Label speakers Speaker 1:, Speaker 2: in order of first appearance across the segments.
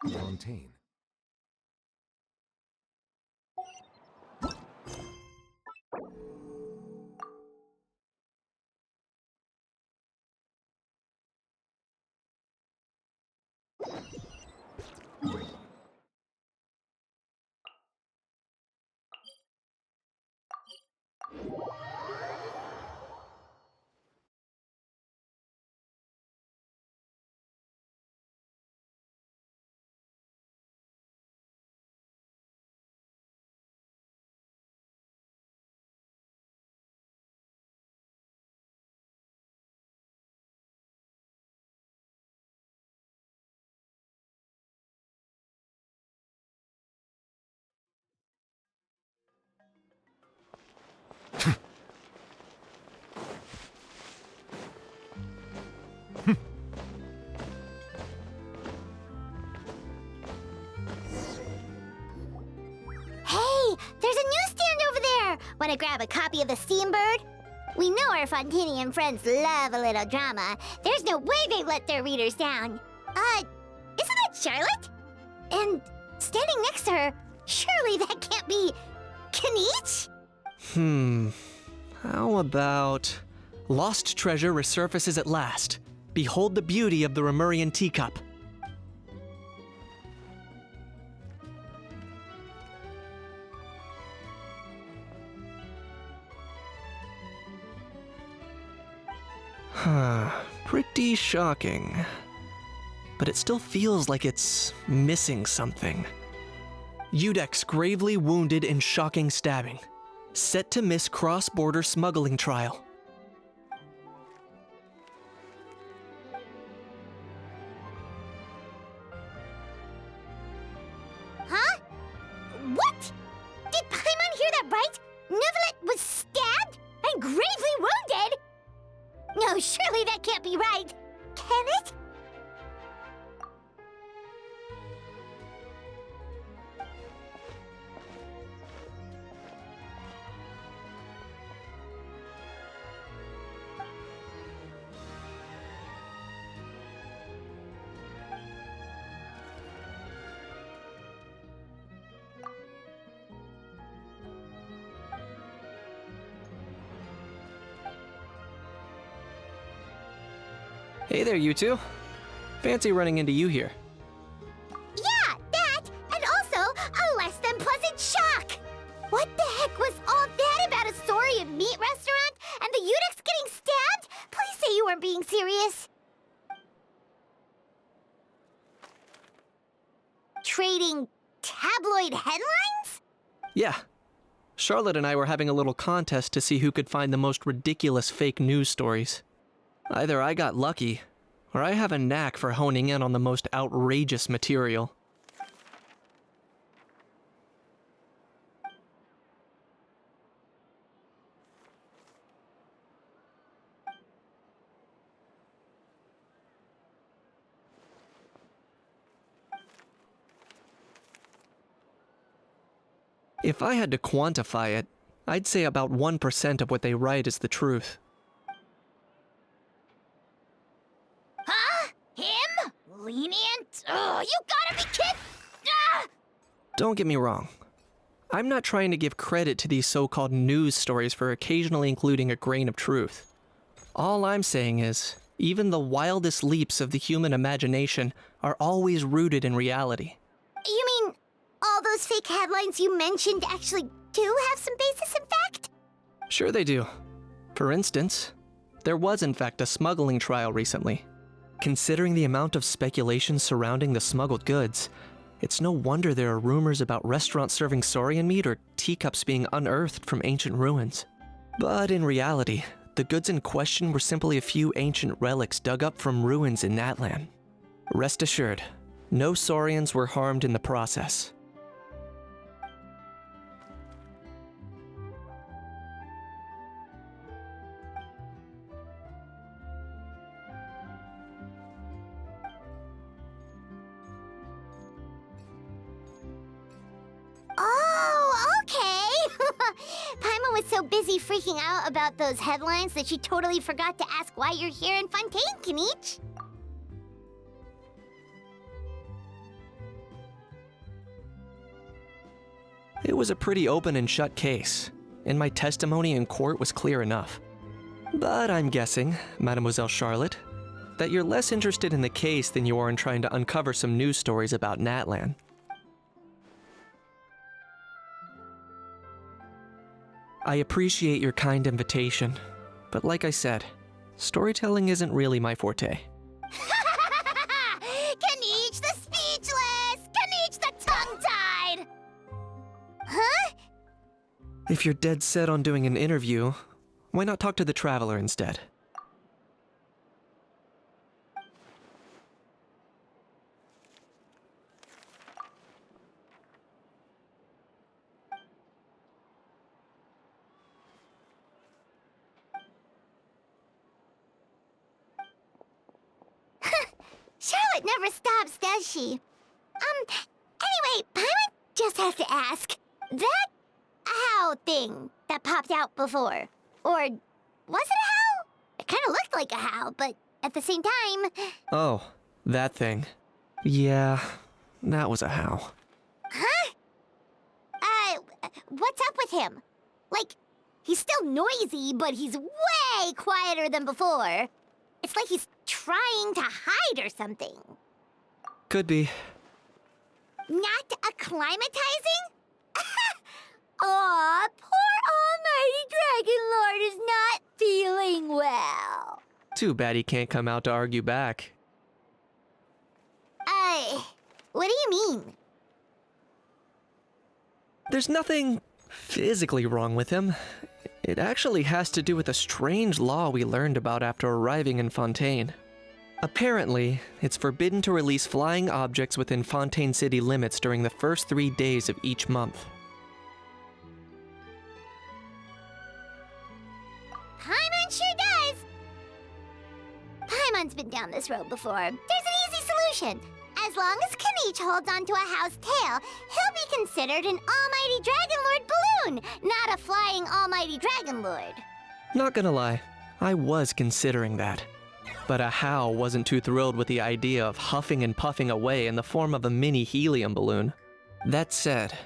Speaker 1: Fontaine.
Speaker 2: Hey, there's a newsstand over there! Wanna grab a copy of the Steambird? We know our Fontanian friends love a little drama. There's no way they let their readers down. Isn't that Charlotte? And standing next to her, surely that can't be Kinich?
Speaker 3: How about... Lost treasure resurfaces at last. Behold the beauty of the Remurian teacup. Pretty shocking. But it still feels like it's missing something. Udex gravely wounded in shocking stabbing. Set to miss cross-border smuggling trial.
Speaker 2: Huh? What? Did Paimon hear that right? Neuvillette was stabbed and gravely wounded? No, surely that can't be right. Can it?
Speaker 3: Hey there, you two. Fancy running into you here.
Speaker 2: Yeah, that, and also a less than pleasant shock. What the heck was all that about a Saurian meat restaurant and the Udex getting stabbed? Please say you weren't being serious. Trading tabloid headlines?
Speaker 3: Yeah. Charlotte and I were having a little contest to see who could find the most ridiculous fake news stories. Either I got lucky, or I have a knack for honing in on the most outrageous material. If I had to quantify it, I'd say about 1% of what they write is the truth.
Speaker 2: Huh? Him? Lenient? Oh, you gotta be kidding! Ah!
Speaker 3: Don't get me wrong. I'm not trying to give credit to these so-called news stories for occasionally including a grain of truth. All I'm saying is, even the wildest leaps of the human imagination are always rooted in reality.
Speaker 2: You mean all those fake headlines you mentioned actually do have some basis in fact?
Speaker 3: Sure they do. For instance, there was in fact a smuggling trial recently. Considering the amount of speculation surrounding the smuggled goods, it's no wonder there are rumors about restaurants serving saurian meat or teacups being unearthed from ancient ruins. But in reality, the goods in question were simply a few ancient relics dug up from ruins in Natlan. Rest assured, no saurians were harmed in the process.
Speaker 2: Oh, okay! Paimon was so busy freaking out about those headlines that she totally forgot to ask why you're here in Fontaine, Kinich.
Speaker 3: It was a pretty open and shut case, and my testimony in court was clear enough. But I'm guessing, Mademoiselle Charlotte, that you're less interested in the case than you are in trying to uncover some news stories about Natlan. I appreciate your kind invitation, but like I said, storytelling isn't really my forte.
Speaker 2: Kaniche the speechless! Kaniche the tongue-tied! Huh?
Speaker 3: If you're dead set on doing an interview, why not talk to the Traveler instead?
Speaker 2: Charlotte never stops, does she? Anyway, Paimon just has to ask. That owl thing that popped out before, or was it a howl? It kind of looked like a howl, but at the same time...
Speaker 3: Oh, that thing. Yeah, that was a howl.
Speaker 2: Huh? What's up with him? Like, he's still noisy, but he's way quieter than before. It's like he's trying to hide or something.
Speaker 3: Could be.
Speaker 2: Not acclimatizing? Aw, poor Almighty Dragon Lord is not feeling well.
Speaker 3: Too bad he can't come out to argue back.
Speaker 2: What do you mean?
Speaker 3: There's nothing physically wrong with him. It actually has to do with a strange law we learned about after arriving in Fontaine. Apparently, it's forbidden to release flying objects within Fontaine city limits during the first 3 days of each month.
Speaker 2: Paimon sure does! Paimon's been down this road before. There's an easy solution. As long as Kaniche holds onto a house tail, he'll be considered an Almighty Dragon Lord balloon, not a flying Almighty Dragon Lord.
Speaker 3: Not gonna lie, I was considering that. But Ahau wasn't too thrilled with the idea of huffing and puffing away in the form of a mini helium balloon. That said,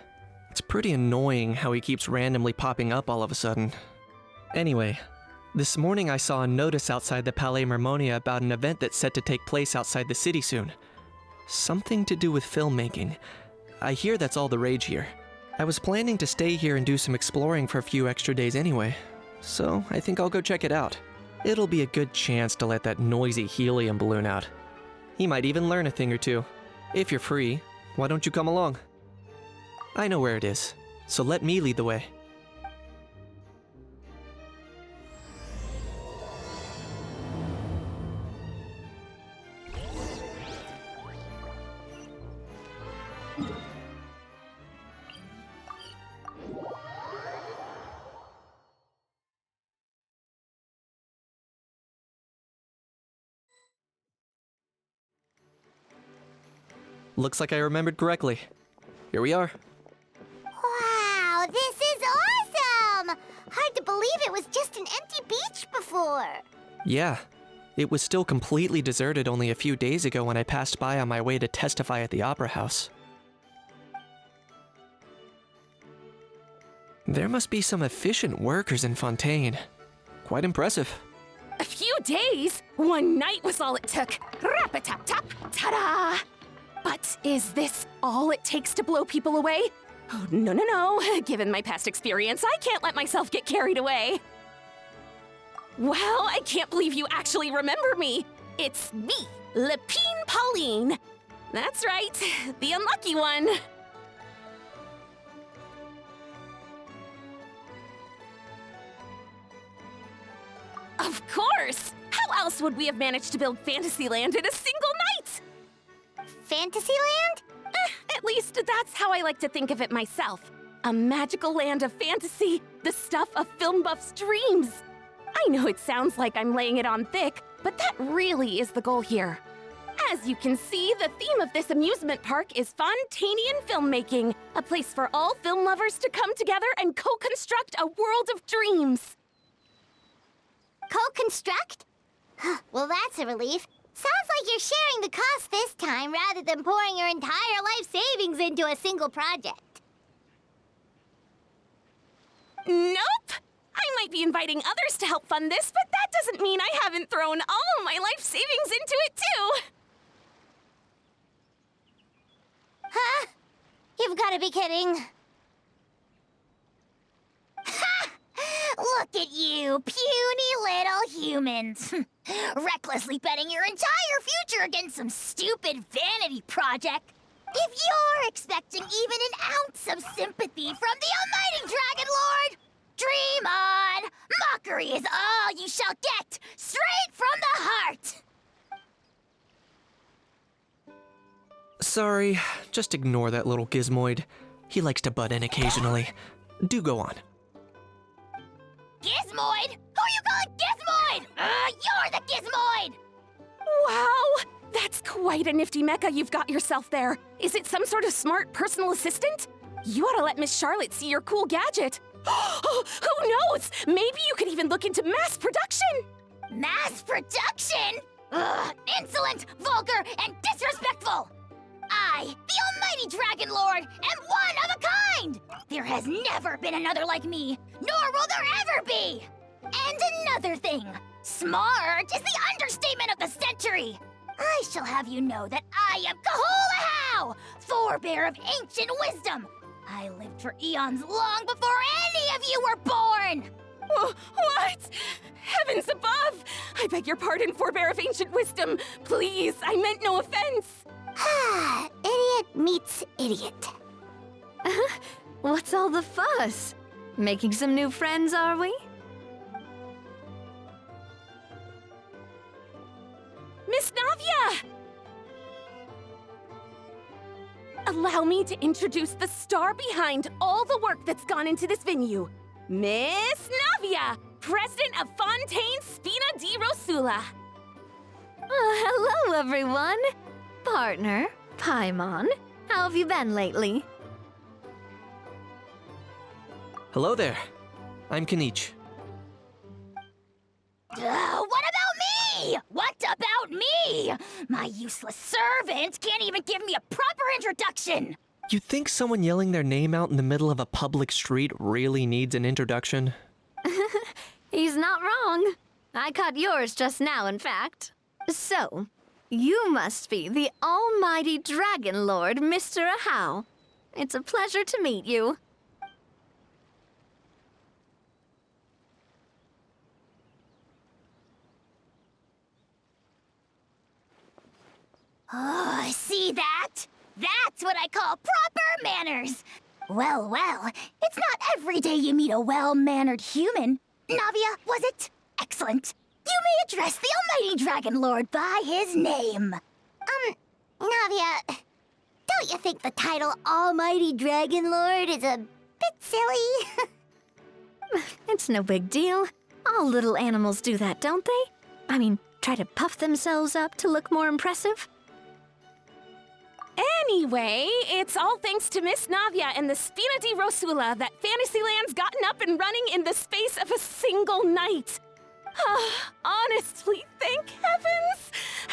Speaker 3: it's pretty annoying how he keeps randomly popping up all of a sudden. Anyway, this morning I saw a notice outside the Palais Mermonia about an event that's set to take place outside the city soon. Something to do with filmmaking. I hear that's all the rage here. I was planning to stay here and do some exploring for a few extra days anyway, so I think I'll go check it out. It'll be a good chance to let that noisy helium balloon out. He might even learn a thing or two. If you're free, why don't you come along? I know where it is, so let me lead the way. Looks like I remembered correctly. Here we are.
Speaker 2: Wow, this is awesome! Hard to believe it was just an empty beach before.
Speaker 3: Yeah, it was still completely deserted only a few days ago when I passed by on my way to testify at the Opera House. There must be some efficient workers in Fontaine. Quite impressive.
Speaker 1: A few days? One night was all it took. Rap-a-tap-tap, ta-da! But is this all it takes to blow people away? Oh, no, no, no. Given my past experience, I can't let myself get carried away. Well, I can't believe you actually remember me. It's me, Lepine Pauline. That's right, the unlucky one. Of course! How else would we have managed to build Fantasyland in a single night?
Speaker 2: Fantasyland?
Speaker 1: At least that's how I like to think of it myself. A magical land of fantasy, the stuff of film buffs' dreams. I know it sounds like I'm laying it on thick, but that really is the goal here. As you can see, the theme of this amusement park is Fontainian filmmaking, a place for all film lovers to come together and co-construct a world of dreams.
Speaker 2: Co-construct? Well, that's a relief. Sounds like you're sharing the cost this time rather than pouring your entire life savings into a single project.
Speaker 1: Nope! I might be inviting others to help fund this, but that doesn't mean I haven't thrown all my life savings into it, too!
Speaker 2: Huh? You've got to be kidding. Ha! Look at you, puny little humans. Recklessly betting your entire future against some stupid vanity project. If you're expecting even an ounce of sympathy from the almighty Dragon Lord, dream on! Mockery is all you shall get, straight from the heart!
Speaker 3: Sorry, just ignore that little gizmoid. He likes to butt in occasionally. Do go on.
Speaker 2: Gizmoid? Who you calling Gizmoid? You're the Gizmoid!
Speaker 1: Wow! That's quite a nifty mecha you've got yourself there. Is it some sort of smart personal assistant? You ought to let Miss Charlotte see your cool gadget. Who knows? Maybe you could even look into mass production!
Speaker 2: Mass production? Ugh, insolent, vulgar, and disrespectful! I, the almighty Dragon Lord, am one of a kind! There has never been another like me, nor will there ever be! And another thing, smart is the understatement of the century! I shall have you know that I am Kahulahau, forebear of ancient wisdom! I lived for eons long before any of you were born!
Speaker 1: What? Heavens above! I beg your pardon, forebear of ancient wisdom. Please, I meant no offense.
Speaker 2: Idiot meets idiot.
Speaker 4: What's all the fuss? Making some new friends, are we?
Speaker 1: Miss Navia! Allow me to introduce the star behind all the work that's gone into this venue. Miss Navia, President of Fontaine Spina di Rosula.
Speaker 4: Hello, everyone. Partner, Paimon, how have you been lately?
Speaker 3: Hello there. I'm Kanich.
Speaker 2: What about me? What about me? My useless servant can't even give me a proper introduction.
Speaker 3: You think someone yelling their name out in the middle of a public street really needs an introduction?
Speaker 4: He's not wrong. I caught yours just now, in fact. So, you must be the almighty Dragon Lord, Mr. Ahau. It's a pleasure to meet you.
Speaker 2: Oh, see that? That's what I call proper manners. Well, it's not every day you meet a well-mannered human. Navia, was it? Excellent. You may address the almighty Dragon Lord by his name. Navia, don't you think the title Almighty Dragon Lord is a bit silly?
Speaker 4: It's no big deal. All little animals do that, don't they? I mean, try to puff themselves up to look more impressive.
Speaker 1: Anyway, it's all thanks to Miss Navia and the Spina di Rosula that Fantasyland's gotten up and running in the space of a single night. Honestly, thank heavens!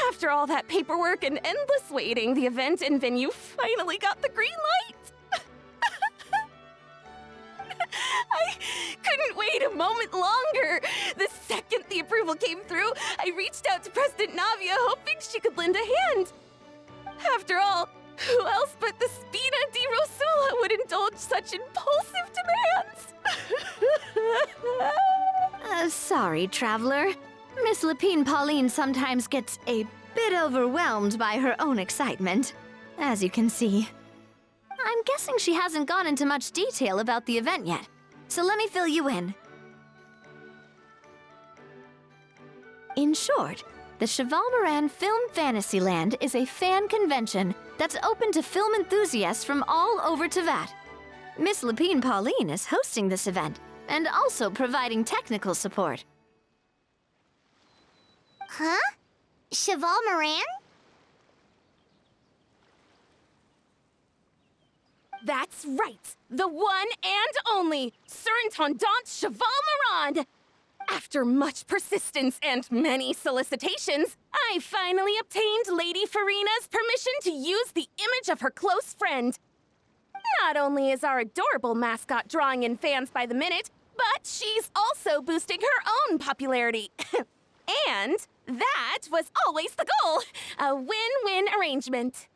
Speaker 1: After all that paperwork and endless waiting, the event and venue finally got the green light. I couldn't wait a moment longer. The second the approval came through, I reached out to President Navia hoping she could lend a hand. After all, who else but the Spina di Rosula would indulge such impulsive demands?
Speaker 4: Sorry, Traveler. Miss Lapine Pauline sometimes gets a bit overwhelmed by her own excitement, as you can see. I'm guessing she hasn't gone into much detail about the event yet, so let me fill you in. In short, the Cheval Moran Film Fantasyland is a fan convention that's open to film enthusiasts from all over Teyvat. Miss Lapine Pauline is hosting this event and also providing technical support.
Speaker 2: Huh? Cheval Moran?
Speaker 1: That's right! The one and only Sir Intendant Cheval Moran! After much persistence and many solicitations, I finally obtained Lady Farina's permission to use the image of her close friend. Not only is our adorable mascot drawing in fans by the minute, But she's also boosting her own popularity. And that was always the goal. A win-win arrangement.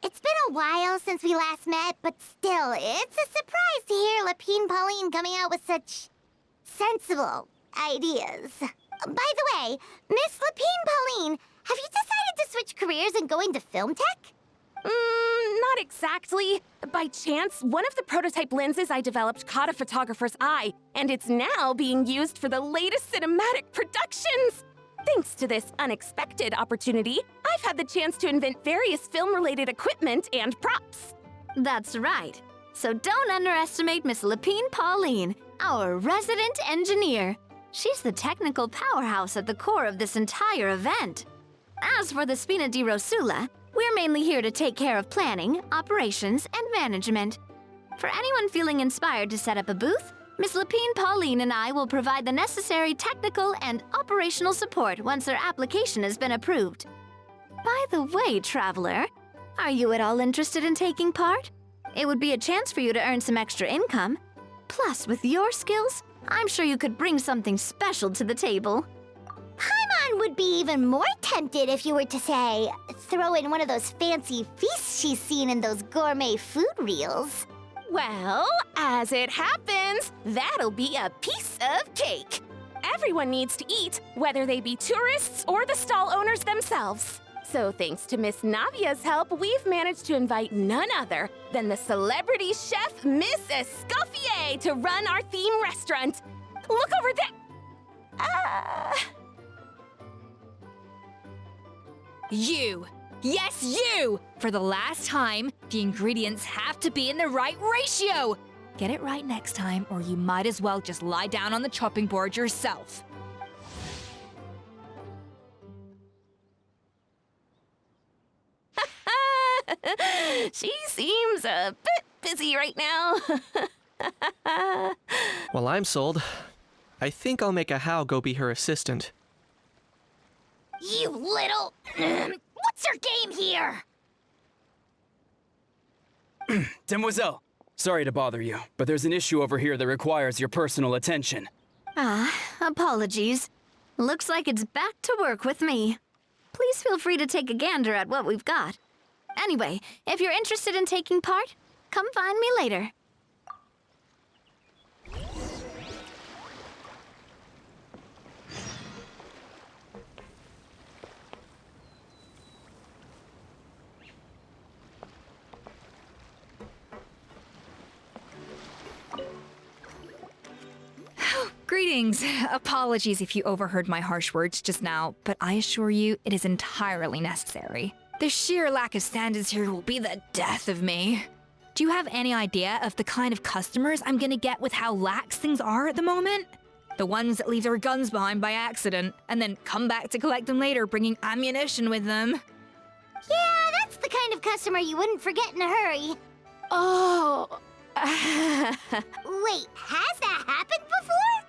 Speaker 2: It's been a while since we last met, but still, it's a surprise to hear Lapine Pauline coming out with such sensible ideas. By the way, Miss Lapine Pauline, have you decided to switch careers and go into film tech?
Speaker 1: Not exactly. By chance, one of the prototype lenses I developed caught a photographer's eye, and it's now being used for the latest cinematic productions. Thanks to this unexpected opportunity, I've had the chance to invent various film-related equipment and props.
Speaker 4: That's right. So don't underestimate Miss Lapine Pauline, our resident engineer. She's the technical powerhouse at the core of this entire event. As for the Spina di Rosula, we're mainly here to take care of planning, operations, and management. For anyone feeling inspired to set up a booth, Miss Lapine Pauline and I will provide the necessary technical and operational support once their application has been approved. By the way, traveler, are you at all interested in taking part? It would be a chance for you to earn some extra income. Plus, with your skills, I'm sure you could bring something special to the table.
Speaker 2: Paimon would be even more tempted if you were to, say, throw in one of those fancy feasts she's seen in those gourmet food reels.
Speaker 1: Well, as it happens, that'll be a piece of cake. Everyone needs to eat, whether they be tourists or the stall owners themselves. So thanks to Miss Navia's help, we've managed to invite none other than the celebrity chef, Miss Escoffier, to run our theme restaurant. Look over there.
Speaker 5: You! Yes, you! For the last time, the ingredients have to be in the right ratio! Get it right next time, or you might as well just lie down on the chopping board yourself.
Speaker 1: She seems a bit busy right now.
Speaker 3: Well, I'm sold. I think I'll make a How go be her assistant.
Speaker 2: You little... What's your game here?
Speaker 6: Demoiselle, sorry to bother you, but there's an issue over here that requires your personal attention.
Speaker 4: Apologies. Looks like it's back to work with me. Please feel free to take a gander at what we've got. Anyway, if you're interested in taking part, come find me later.
Speaker 5: Greetings. Apologies if you overheard my harsh words just now, but I assure you it is entirely necessary. The sheer lack of standards here will be the death of me. Do you have any idea of the kind of customers I'm gonna get with how lax things are at the moment? The ones that leave their guns behind by accident and then come back to collect them later bringing ammunition with them.
Speaker 2: Yeah, that's the kind of customer you wouldn't forget in a hurry.
Speaker 1: Oh.
Speaker 2: Wait, has that happened before?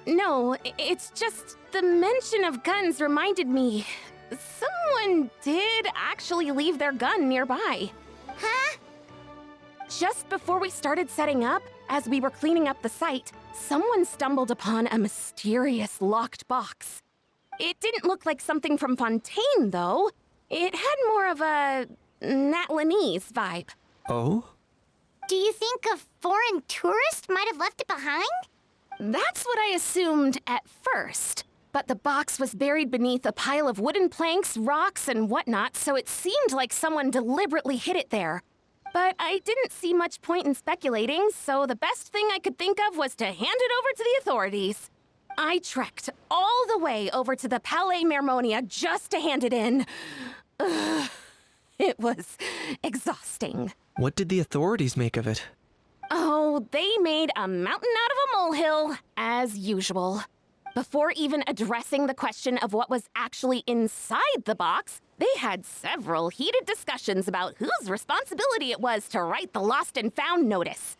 Speaker 1: No, it's just the mention of guns reminded me. Someone did actually leave their gun nearby.
Speaker 2: Huh?
Speaker 1: Just before we started setting up, as we were cleaning up the site, someone stumbled upon a mysterious locked box. It didn't look like something from Fontaine, though. It had more of a Natlanese vibe.
Speaker 3: Oh?
Speaker 2: Do you think a foreign tourist might have left it behind?
Speaker 1: That's what I assumed at first. But the box was buried beneath a pile of wooden planks, rocks, and whatnot, so it seemed like someone deliberately hid it there. But I didn't see much point in speculating, so the best thing I could think of was to hand it over to the authorities. I trekked all the way over to the Palais Mermonia just to hand it in. Ugh, it was exhausting.
Speaker 3: What did the authorities make of it?
Speaker 1: Oh, they made a mountain out of a molehill, as usual. Before even addressing the question of what was actually inside the box, they had several heated discussions about whose responsibility it was to write the lost and found notice.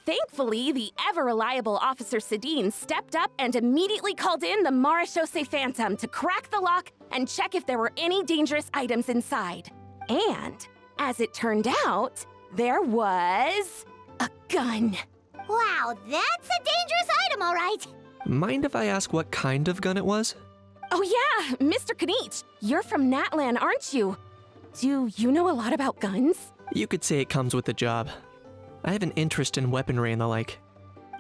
Speaker 1: Thankfully, the ever-reliable Officer Sedine stepped up and immediately called in the Marechaussee Phantom to crack the lock and check if there were any dangerous items inside. And, as it turned out, there was a gun.
Speaker 2: Wow, that's a dangerous item, all right.
Speaker 3: Mind if I ask what kind of gun it was?
Speaker 1: Oh yeah, Mr. Kanich, you're from Natlan, aren't you? Do you know a lot about guns?
Speaker 3: You could say it comes with the job. I have an interest in weaponry and the like.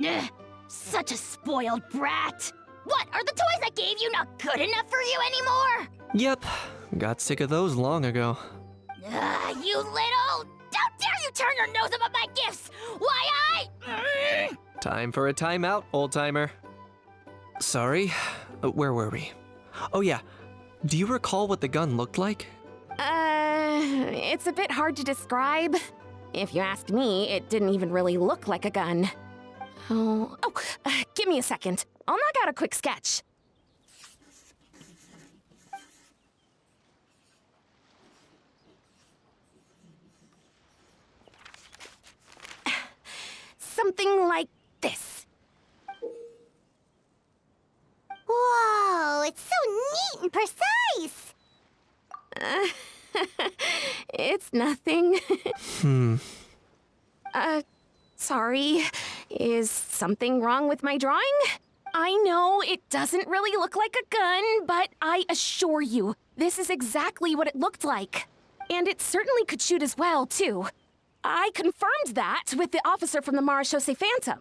Speaker 2: Ugh, such a spoiled brat. What, are the toys I gave you not good enough for you anymore?
Speaker 3: Yep, got sick of those long ago.
Speaker 2: You little... Don't dare you turn your nose up at my gifts! Why
Speaker 3: Time for a timeout, old-timer. Sorry, where were we? Oh yeah, do you recall what the gun looked like?
Speaker 1: It's a bit hard to describe. If you ask me, it didn't even really look like a gun. Give me a second. I'll knock out a quick sketch. Something like this.
Speaker 2: Whoa, it's so neat and precise.
Speaker 1: It's nothing. Sorry. Is something wrong with my drawing? I know it doesn't really look like a gun, but I assure you, this is exactly what it looked like. And it certainly could shoot as well, too. I confirmed that with the officer from the Marechaussee Phantom.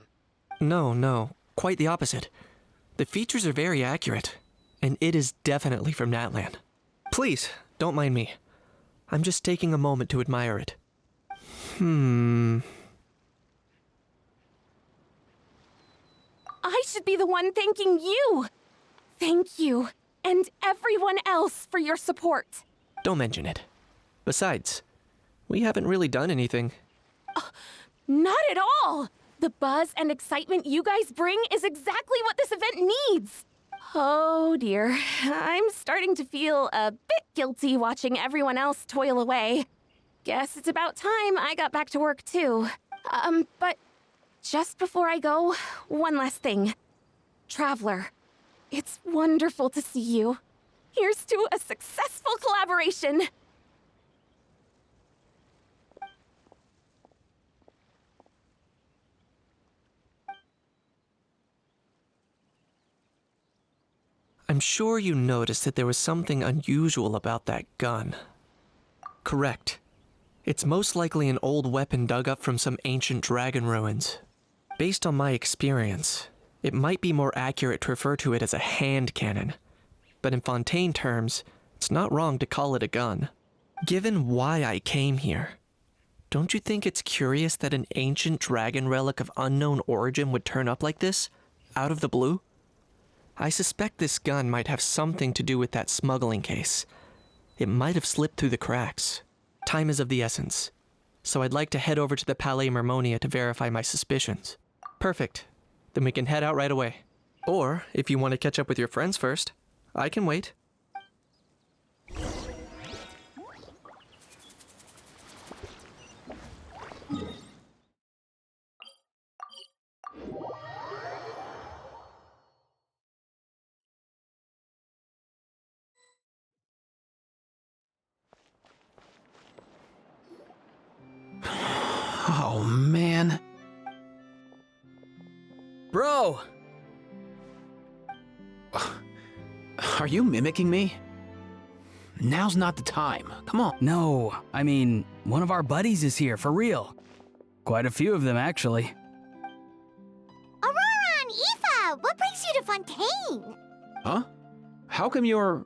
Speaker 3: No, quite the opposite. The features are very accurate, and it is definitely from Natlan. Please, don't mind me. I'm just taking a moment to admire it.
Speaker 1: I should be the one thanking you. Thank you, and everyone else for your support.
Speaker 3: Don't mention it. Besides, we haven't really done anything.
Speaker 1: Not at all! The buzz and excitement you guys bring is exactly what this event needs. Oh dear, I'm starting to feel a bit guilty watching everyone else toil away. Guess it's about time I got back to work too. But just before I go, one last thing. Traveler, it's wonderful to see you. Here's to a successful collaboration.
Speaker 3: I'm sure you noticed that there was something unusual about that gun. Correct. It's most likely an old weapon dug up from some ancient dragon ruins. Based on my experience, it might be more accurate to refer to it as a hand cannon. But in Fontaine terms, it's not wrong to call it a gun. Given why I came here, don't you think it's curious that an ancient dragon relic of unknown origin would turn up like this, out of the blue? I suspect this gun might have something to do with that smuggling case. It might have slipped through the cracks. Time is of the essence, so I'd like to head over to the Palais Mermonia to verify my suspicions. Perfect. Then we can head out right away. Or, if you want to catch up with your friends first, I can wait.
Speaker 7: Oh, man.
Speaker 6: Bro!
Speaker 7: Are you mimicking me? Now's not the time. Come on.
Speaker 8: No, I mean, one of our buddies is here, for real. Quite a few of them, actually.
Speaker 2: Aurora and Aoife, what brings you to Fontaine?
Speaker 7: Huh? How come you're...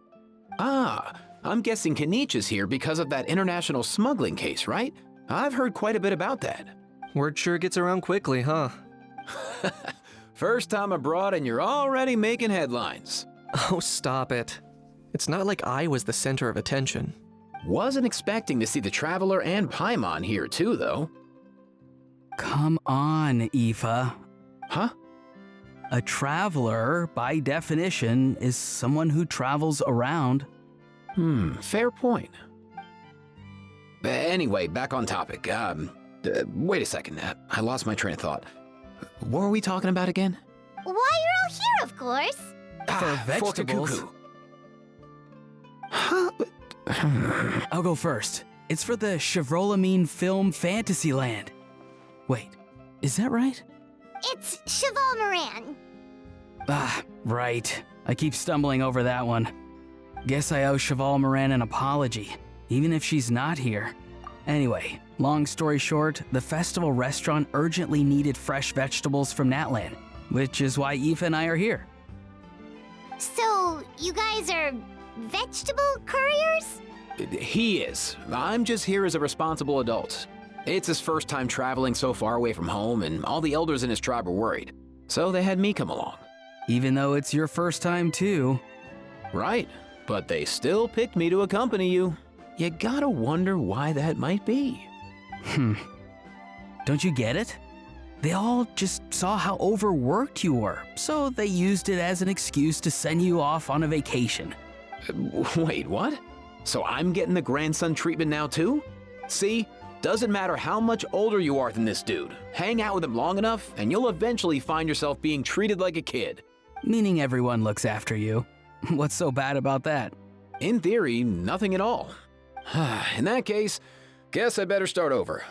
Speaker 7: I'm guessing Kanich is here because of that international smuggling case, right? I've heard quite a bit about that.
Speaker 3: Word sure gets around quickly, huh?
Speaker 7: First time abroad and you're already making headlines.
Speaker 3: Oh, stop it. It's not like I was the center of attention.
Speaker 7: Wasn't expecting to see the Traveler and Paimon here too, though.
Speaker 8: Come on, Aoife.
Speaker 7: Huh?
Speaker 8: A traveler, by definition, is someone who travels around.
Speaker 7: Fair point. Anyway, back on topic. Wait a second. I lost my train of thought. What were we talking about again?
Speaker 2: Why, you're all here, of course.
Speaker 8: For
Speaker 7: Fork the
Speaker 8: vegetables.
Speaker 7: Cuckoo. Huh?
Speaker 8: I'll go first. It's for the Chevrolamine Film Fantasyland. Wait, is that right?
Speaker 2: It's Cheval Moran.
Speaker 8: Ah, right. I keep stumbling over that one. Guess I owe Cheval Moran an apology, even if she's not here. Anyway, long story short, the festival restaurant urgently needed fresh vegetables from Natlan, which is why Aoife and I are here.
Speaker 2: So, you guys are vegetable couriers?
Speaker 7: He is. I'm just here as a responsible adult. It's his first time traveling so far away from home, and all the elders in his tribe were worried. So they had me come along.
Speaker 8: Even though it's your first time too.
Speaker 7: Right, but they still picked me to accompany you. You gotta wonder why that might be.
Speaker 8: Don't you get it? They all just saw how overworked you were, so they used it as an excuse to send you off on a vacation.
Speaker 7: Wait, what? So I'm getting the grandson treatment now too? See? Doesn't matter how much older you are than this dude. Hang out with him long enough, and you'll eventually find yourself being treated like a kid.
Speaker 8: Meaning everyone looks after you. What's so bad about that?
Speaker 7: In theory, nothing at all. In that case, guess I better start over.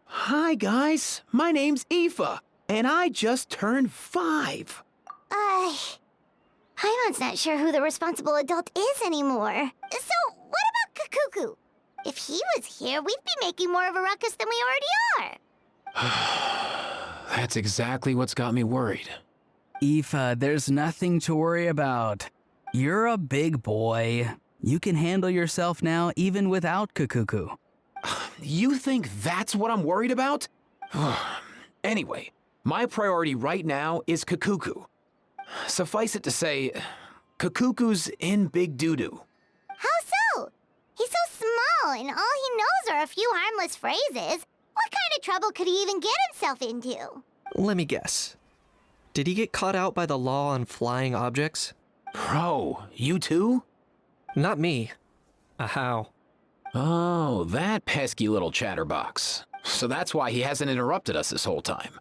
Speaker 7: Hi guys, my name's Aoife, and I just turned 5.
Speaker 2: Paimon's not sure who the responsible adult is anymore. So, what about Kakuku? If he was here, we'd be making more of a ruckus than we already are.
Speaker 7: That's exactly what's got me worried.
Speaker 8: Aoife, there's nothing to worry about. You're a big boy. You can handle yourself now even without Kakuku.
Speaker 7: You think that's what I'm worried about? Anyway, my priority right now is Kakuku. Suffice it to say, Kakuku's in big doo-doo.
Speaker 2: How so? He's so small, and all he knows are a few harmless phrases. What kind of trouble could he even get himself into?
Speaker 3: Let me guess. Did he get caught out by the law on flying objects?
Speaker 7: Bro, you too?
Speaker 3: Not me. How?
Speaker 7: Oh, that pesky little chatterbox. So that's why he hasn't interrupted us this whole time.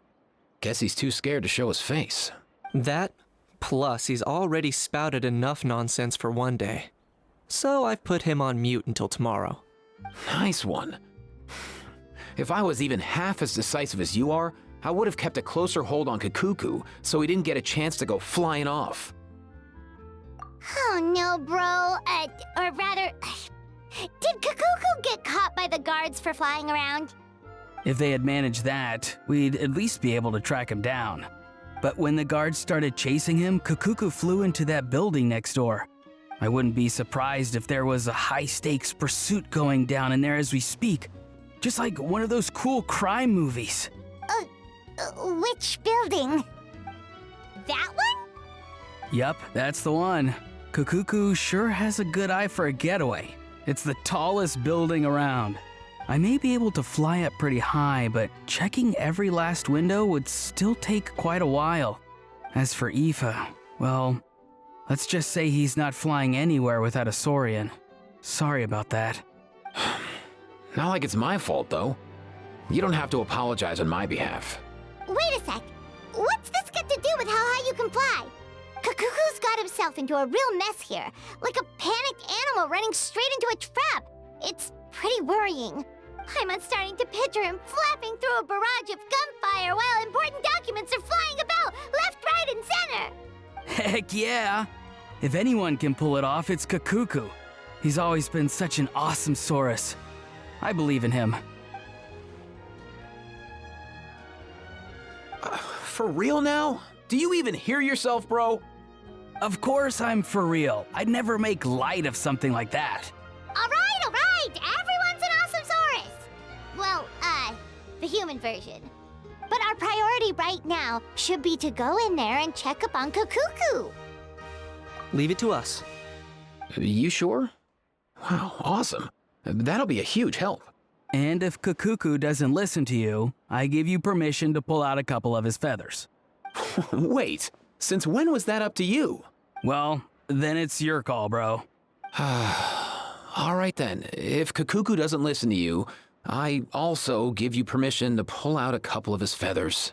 Speaker 7: Guess he's too scared to show his face.
Speaker 3: That, plus he's already spouted enough nonsense for one day. So I've put him on mute until tomorrow.
Speaker 7: Nice one. If I was even half as decisive as you are, I would have kept a closer hold on Kakuku so he didn't get a chance to go flying off.
Speaker 2: Oh no, bro. Or rather, did Kakuku get caught by the guards for flying around?
Speaker 8: If they had managed that, we'd at least be able to track him down. But when the guards started chasing him, Kakuku flew into that building next door. I wouldn't be surprised if there was a high-stakes pursuit going down in there as we speak. Just like one of those cool crime movies.
Speaker 2: Which building? That one?
Speaker 8: Yup, that's the one. Kakuku sure has a good eye for a getaway. It's the tallest building around. I may be able to fly up pretty high, but checking every last window would still take quite a while. As for Aoife, well, let's just say he's not flying anywhere without a Saurian. Sorry about that.
Speaker 7: Not like it's my fault, though. You don't have to apologize on my behalf.
Speaker 2: Wait a sec. What's this got to do with how high you can fly? Kakuku's got himself into a real mess here, like a panicked animal running straight into a trap. It's pretty worrying. I'm starting to picture him flapping through a barrage of gunfire while important documents are flying about left, right, and center.
Speaker 8: Heck yeah! If anyone can pull it off, it's Kakuku. He's always been such an awesome Saurus. I believe in him.
Speaker 7: For real now? Do you even hear yourself, bro?
Speaker 8: Of course I'm for real. I'd never make light of something like that.
Speaker 2: All right. Everyone's an awesome Saurus. Well, the human version. But our priority right now should be to go in there and check up on Kakuku.
Speaker 3: Leave it to us.
Speaker 7: You sure? Wow, awesome. That'll be a huge help.
Speaker 8: And if Kakuku doesn't listen to you, I give you permission to pull out a couple of his feathers.
Speaker 7: Wait, since when was that up to you?
Speaker 8: Well, then it's your call, bro.
Speaker 7: All right then, if Kakuku doesn't listen to you, I also give you permission to pull out a couple of his feathers.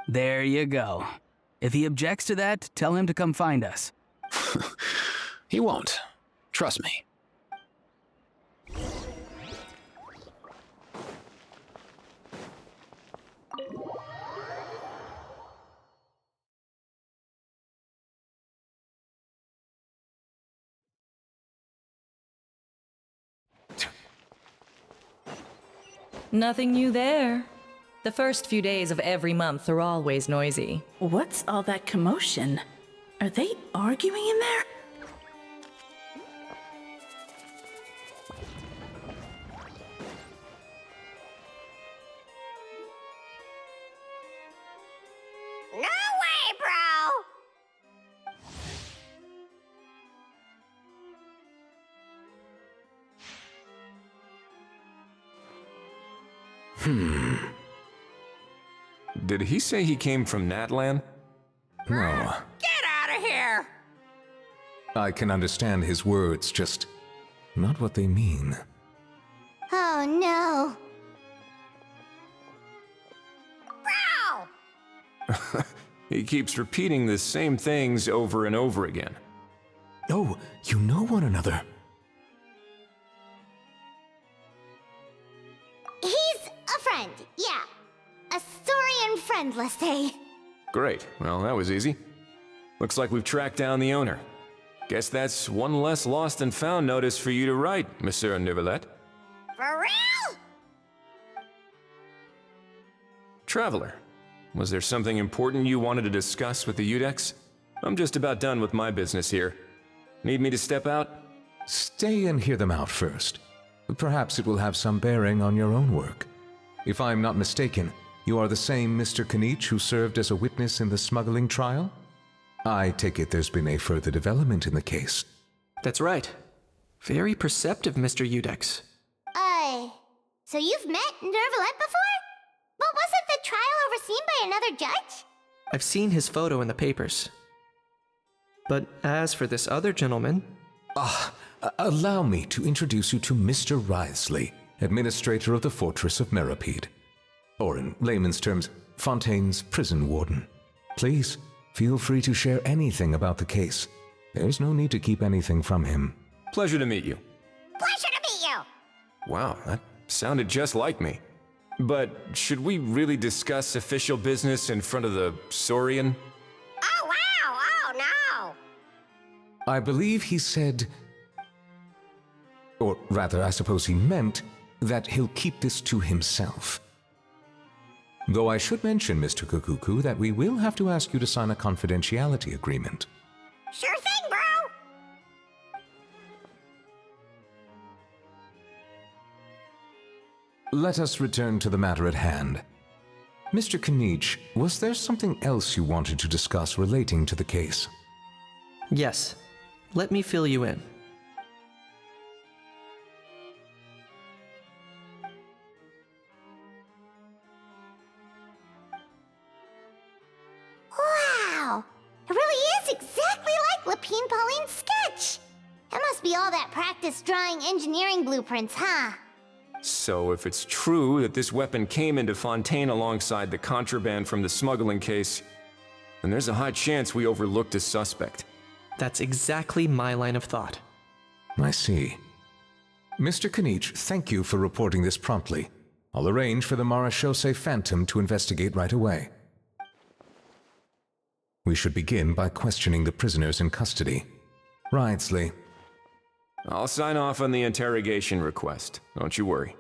Speaker 8: There you go. If he objects to that, tell him to come find us.
Speaker 7: He won't. Trust me.
Speaker 9: Nothing new there. The first few days of every month are always noisy.
Speaker 10: What's all that commotion? Are they arguing in there?
Speaker 2: No way, bro!
Speaker 11: Did he say he came from Natlan? No.
Speaker 2: Get out of here!
Speaker 11: I can understand his words, just not what they mean.
Speaker 2: Oh no. Bro!
Speaker 11: He keeps repeating the same things over and over again. Oh, you know one another.
Speaker 2: He's a friend, yeah. A Saurian friend, let's say.
Speaker 11: Great. Well, that was easy. Looks like we've tracked down the owner. Guess that's one less lost and found notice for you to write, Monsieur Neuvillette.
Speaker 2: For real?
Speaker 11: Traveler, was there something important you wanted to discuss with the Udex? I'm just about done with my business here. Need me to step out?
Speaker 12: Stay and hear them out first. Perhaps it will have some bearing on your own work. If I'm not mistaken, you are the same Mr. Kanich who served as a witness in the smuggling trial? I take it there's been a further development in the case.
Speaker 3: That's right. Very perceptive, Mr. Udex.
Speaker 2: So you've met Neuvillette before? But wasn't the trial overseen by another judge?
Speaker 3: I've seen his photo in the papers. But as for this other gentleman...
Speaker 12: Allow me to introduce you to Mr. Wriothesley, administrator of the Fortress of Meripede. Or in layman's terms, Fontaine's prison warden. Please, feel free to share anything about the case. There's no need to keep anything from him.
Speaker 11: Pleasure to meet you.
Speaker 2: Pleasure to meet you!
Speaker 11: Wow, that sounded just like me. But should we really discuss official business in front of the Saurian?
Speaker 2: Oh, wow! Oh, no!
Speaker 12: I believe he said... Or rather, I suppose he meant that he'll keep this to himself. Though I should mention, Mr. Kukuku, that we will have to ask you to sign a confidentiality agreement.
Speaker 2: Sure thing, bro!
Speaker 12: Let us return to the matter at hand. Mr. Kanich, was there something else you wanted to discuss relating to the case?
Speaker 3: Yes. Let me fill you in.
Speaker 2: Wow! It really is exactly like Lepine Pauline's sketch! It must be all that practice drawing engineering blueprints, huh?
Speaker 11: So if it's true that this weapon came into Fontaine alongside the contraband from the smuggling case, then there's a high chance we overlooked a suspect.
Speaker 3: That's exactly my line of thought.
Speaker 12: I see. Mr. Kanich, thank you for reporting this promptly. I'll arrange for the Marechaussee Phantom to investigate right away. We should begin by questioning the prisoners in custody. Wriothesley.
Speaker 11: I'll sign off on the interrogation request, don't you worry.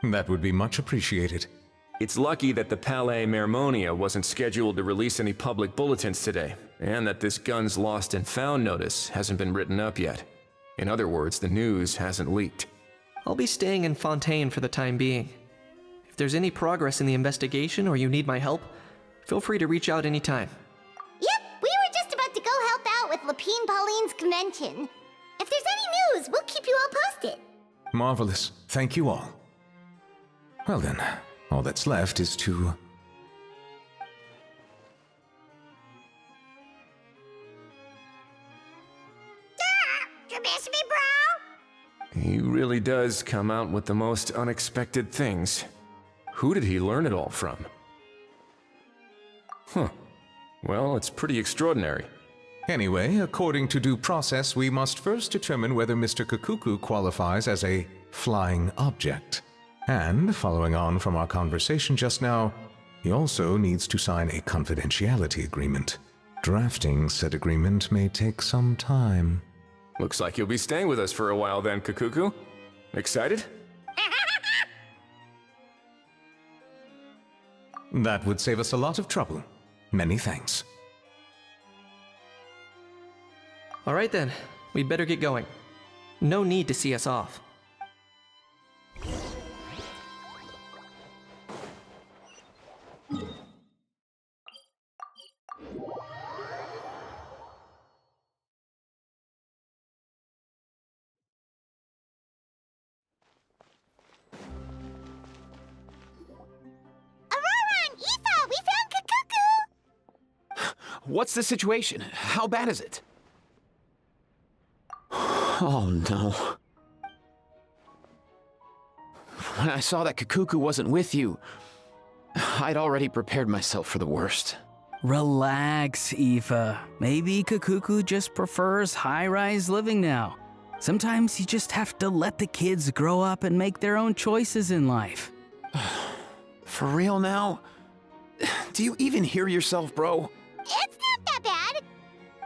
Speaker 12: That would be much appreciated.
Speaker 11: It's lucky that the Palais Mermonia wasn't scheduled to release any public bulletins today, and that this Guns Lost and Found notice hasn't been written up yet. In other words, the news hasn't leaked.
Speaker 3: I'll be staying in Fontaine for the time being. If there's any progress in the investigation or you need my help, feel free to reach out anytime.
Speaker 2: Yep, we were just about to go help out with Lepine Pauline's convention. If there's any news, we'll keep you all posted.
Speaker 12: Marvelous. Thank you all. Well then, all that's left is to...
Speaker 2: You miss me, bro?
Speaker 11: He really does come out with the most unexpected things. Who did he learn it all from? Huh. Well, it's pretty extraordinary.
Speaker 12: Anyway, according to due process, we must first determine whether Mr. Kukuku qualifies as a flying object. And, following on from our conversation just now, he also needs to sign a confidentiality agreement. Drafting said agreement may take some time.
Speaker 11: Looks like you'll be staying with us for a while then, Kukuku. Excited?
Speaker 12: That would save us a lot of trouble. Many thanks.
Speaker 3: All right then, we'd better get going. No need to see us off.
Speaker 7: What's the situation? How bad is it? Oh no. When I saw that Kakuku wasn't with you, I'd already prepared myself for the worst.
Speaker 8: Relax, Aoife. Maybe Kakuku just prefers high-rise living now. Sometimes you just have to let the kids grow up and make their own choices in life.
Speaker 7: For real now? Do you even hear yourself, bro?
Speaker 2: It's not that bad.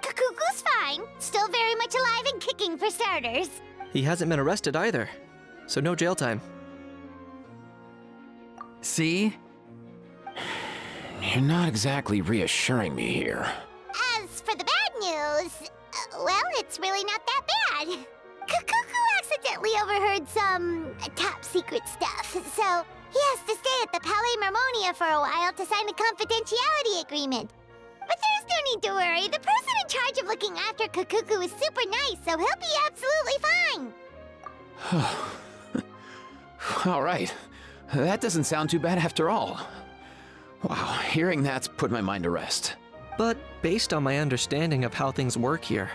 Speaker 2: Kakuku's fine. Still very much alive and kicking for starters.
Speaker 3: He hasn't been arrested either, so no jail time.
Speaker 8: See?
Speaker 7: You're not exactly reassuring me here.
Speaker 2: As for the bad news, well, it's really not that bad. Kakuku accidentally overheard some top-secret stuff, so he has to stay at the Palais Mermonia for a while to sign a confidentiality agreement. But there's no need to worry. The person in charge of looking after Kakuku is super nice, so he'll be absolutely fine.
Speaker 7: All right. That doesn't sound too bad after all. Wow, hearing that's put my mind to rest.
Speaker 3: But based on my understanding of how things work here,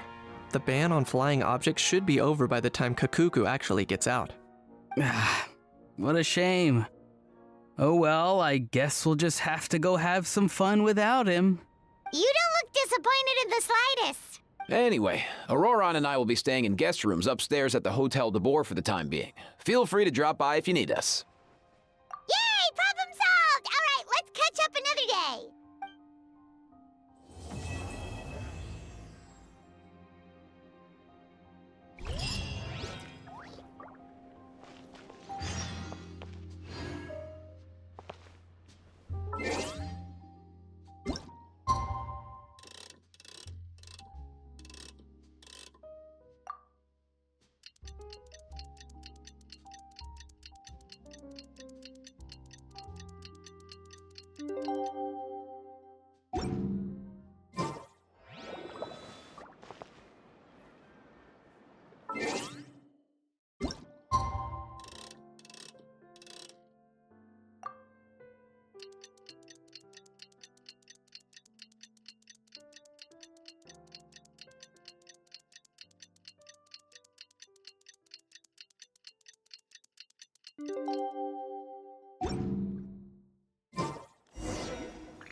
Speaker 3: the ban on flying objects should be over by the time Kakuku actually gets out.
Speaker 8: What a shame. Oh well, I guess we'll just have to go have some fun without him.
Speaker 2: You don't look disappointed in the slightest.
Speaker 7: Anyway, Auroron and I will be staying in guest rooms upstairs at the Hotel de Boer for the time being. Feel free to drop by if you need us.
Speaker 2: Yay! Problem solved! All right, let's catch up another day.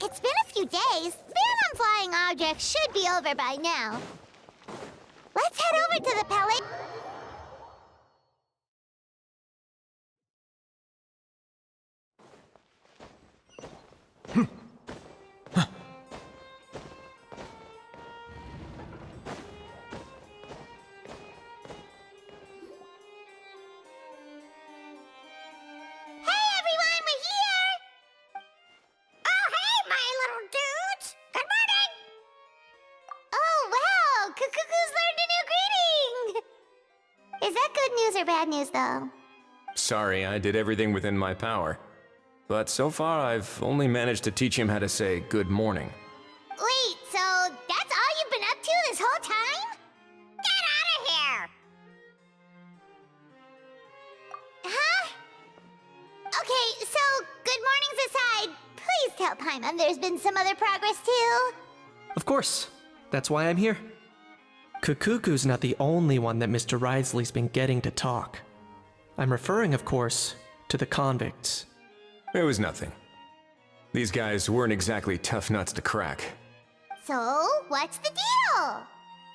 Speaker 2: It's been a few days. Ban on flying objects should be over by now. Let's head over to the Palais. Bad news, though.
Speaker 11: Sorry, I did everything within my power. But so far, I've only managed to teach him how to say good morning.
Speaker 2: Wait, so that's all you've been up to this whole time? Get out of here! Huh? Okay, so good mornings aside, please tell Paimon there's been some other progress, too.
Speaker 3: Of course. That's why I'm here. Kakuku's not the only one that Mr. Risley's been getting to talk. I'm referring, of course, to the convicts.
Speaker 11: It was nothing. These guys weren't exactly tough nuts to crack.
Speaker 2: So, what's the deal?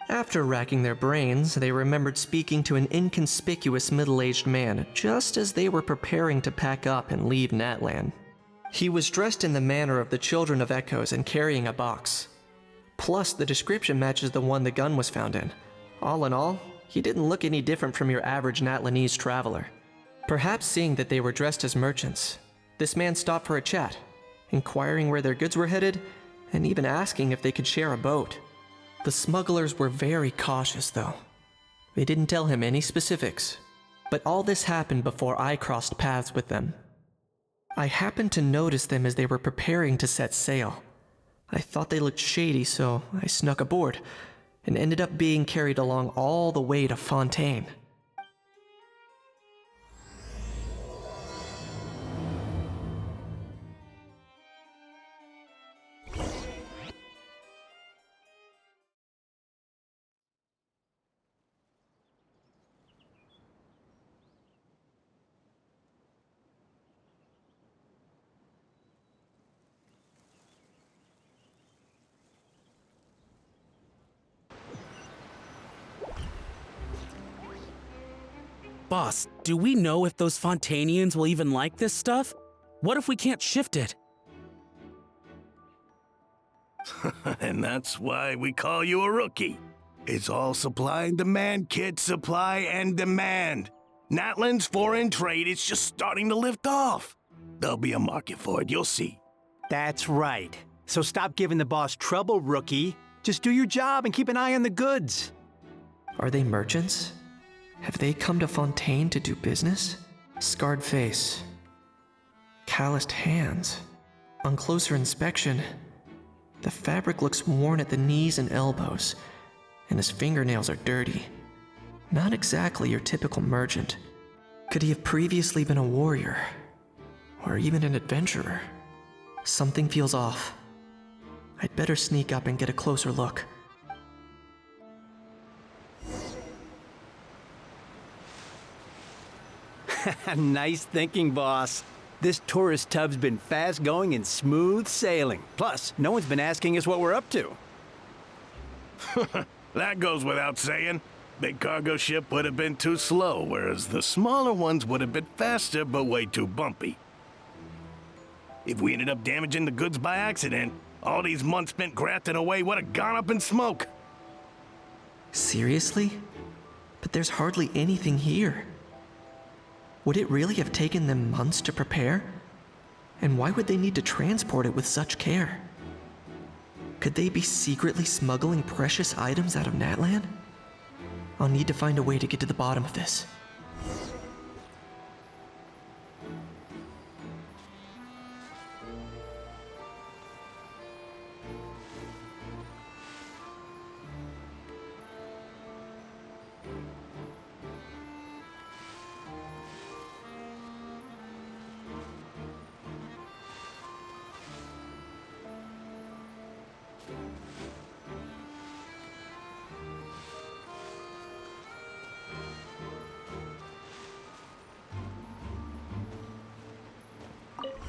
Speaker 3: After racking their brains, they remembered speaking to an inconspicuous middle-aged man just as they were preparing to pack up and leave Natlan. He was dressed in the manner of the Children of Echoes and carrying a box. Plus, the description matches the one the gun was found in. All in all, he didn't look any different from your average Natlanese traveler. Perhaps seeing that they were dressed as merchants, this man stopped for a chat, inquiring where their goods were headed, and even asking if they could share a boat. The smugglers were very cautious, though. They didn't tell him any specifics, but all this happened before I crossed paths with them. I happened to notice them as they were preparing to set sail. I thought they looked shady, so I snuck aboard, and ended up being carried along all the way to Fontaine.
Speaker 13: Boss, do we know if those Fontanians will even like this stuff? What if we can't shift it?
Speaker 14: And that's why we call you a rookie. It's all supply and demand, kid. Supply and demand. Natlan's foreign trade is just starting to lift off. There'll be a market for it, you'll see.
Speaker 15: That's right. So stop giving the boss trouble, rookie. Just do your job and keep an eye on the goods.
Speaker 3: Are they merchants? Have they come to Fontaine to do business? Scarred face. Calloused hands. On closer inspection, the fabric looks worn at the knees and elbows, and his fingernails are dirty. Not exactly your typical merchant. Could he have previously been a warrior? Or even an adventurer? Something feels off. I'd better sneak up and get a closer look.
Speaker 15: Nice thinking, boss. This tourist tub's been fast going and smooth sailing. Plus, no one's been asking us what we're up to.
Speaker 14: That goes without saying. Big cargo ship would have been too slow, whereas the smaller ones would have been faster but way too bumpy. If we ended up damaging the goods by accident, all these months spent grafting away would have gone up in smoke.
Speaker 3: Seriously? But there's hardly anything here. Would it really have taken them months to prepare? And why would they need to transport it with such care? Could they be secretly smuggling precious items out of Natlan? I'll need to find a way to get to the bottom of this.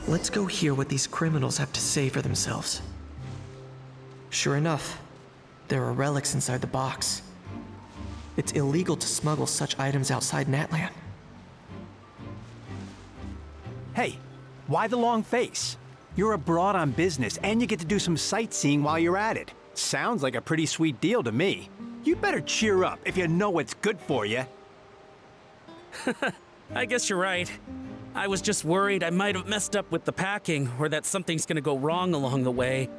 Speaker 3: Let's go hear what these criminals have to say for themselves. Sure enough, there are relics inside the box. It's illegal to smuggle such items outside Natlan.
Speaker 15: Hey, why the long face? You're abroad on business and you get to do some sightseeing while you're at it. Sounds like a pretty sweet deal to me. You better cheer up if you know what's good for you.
Speaker 13: I guess you're right. I was just worried I might have messed up with the packing, or that something's gonna go wrong along the way.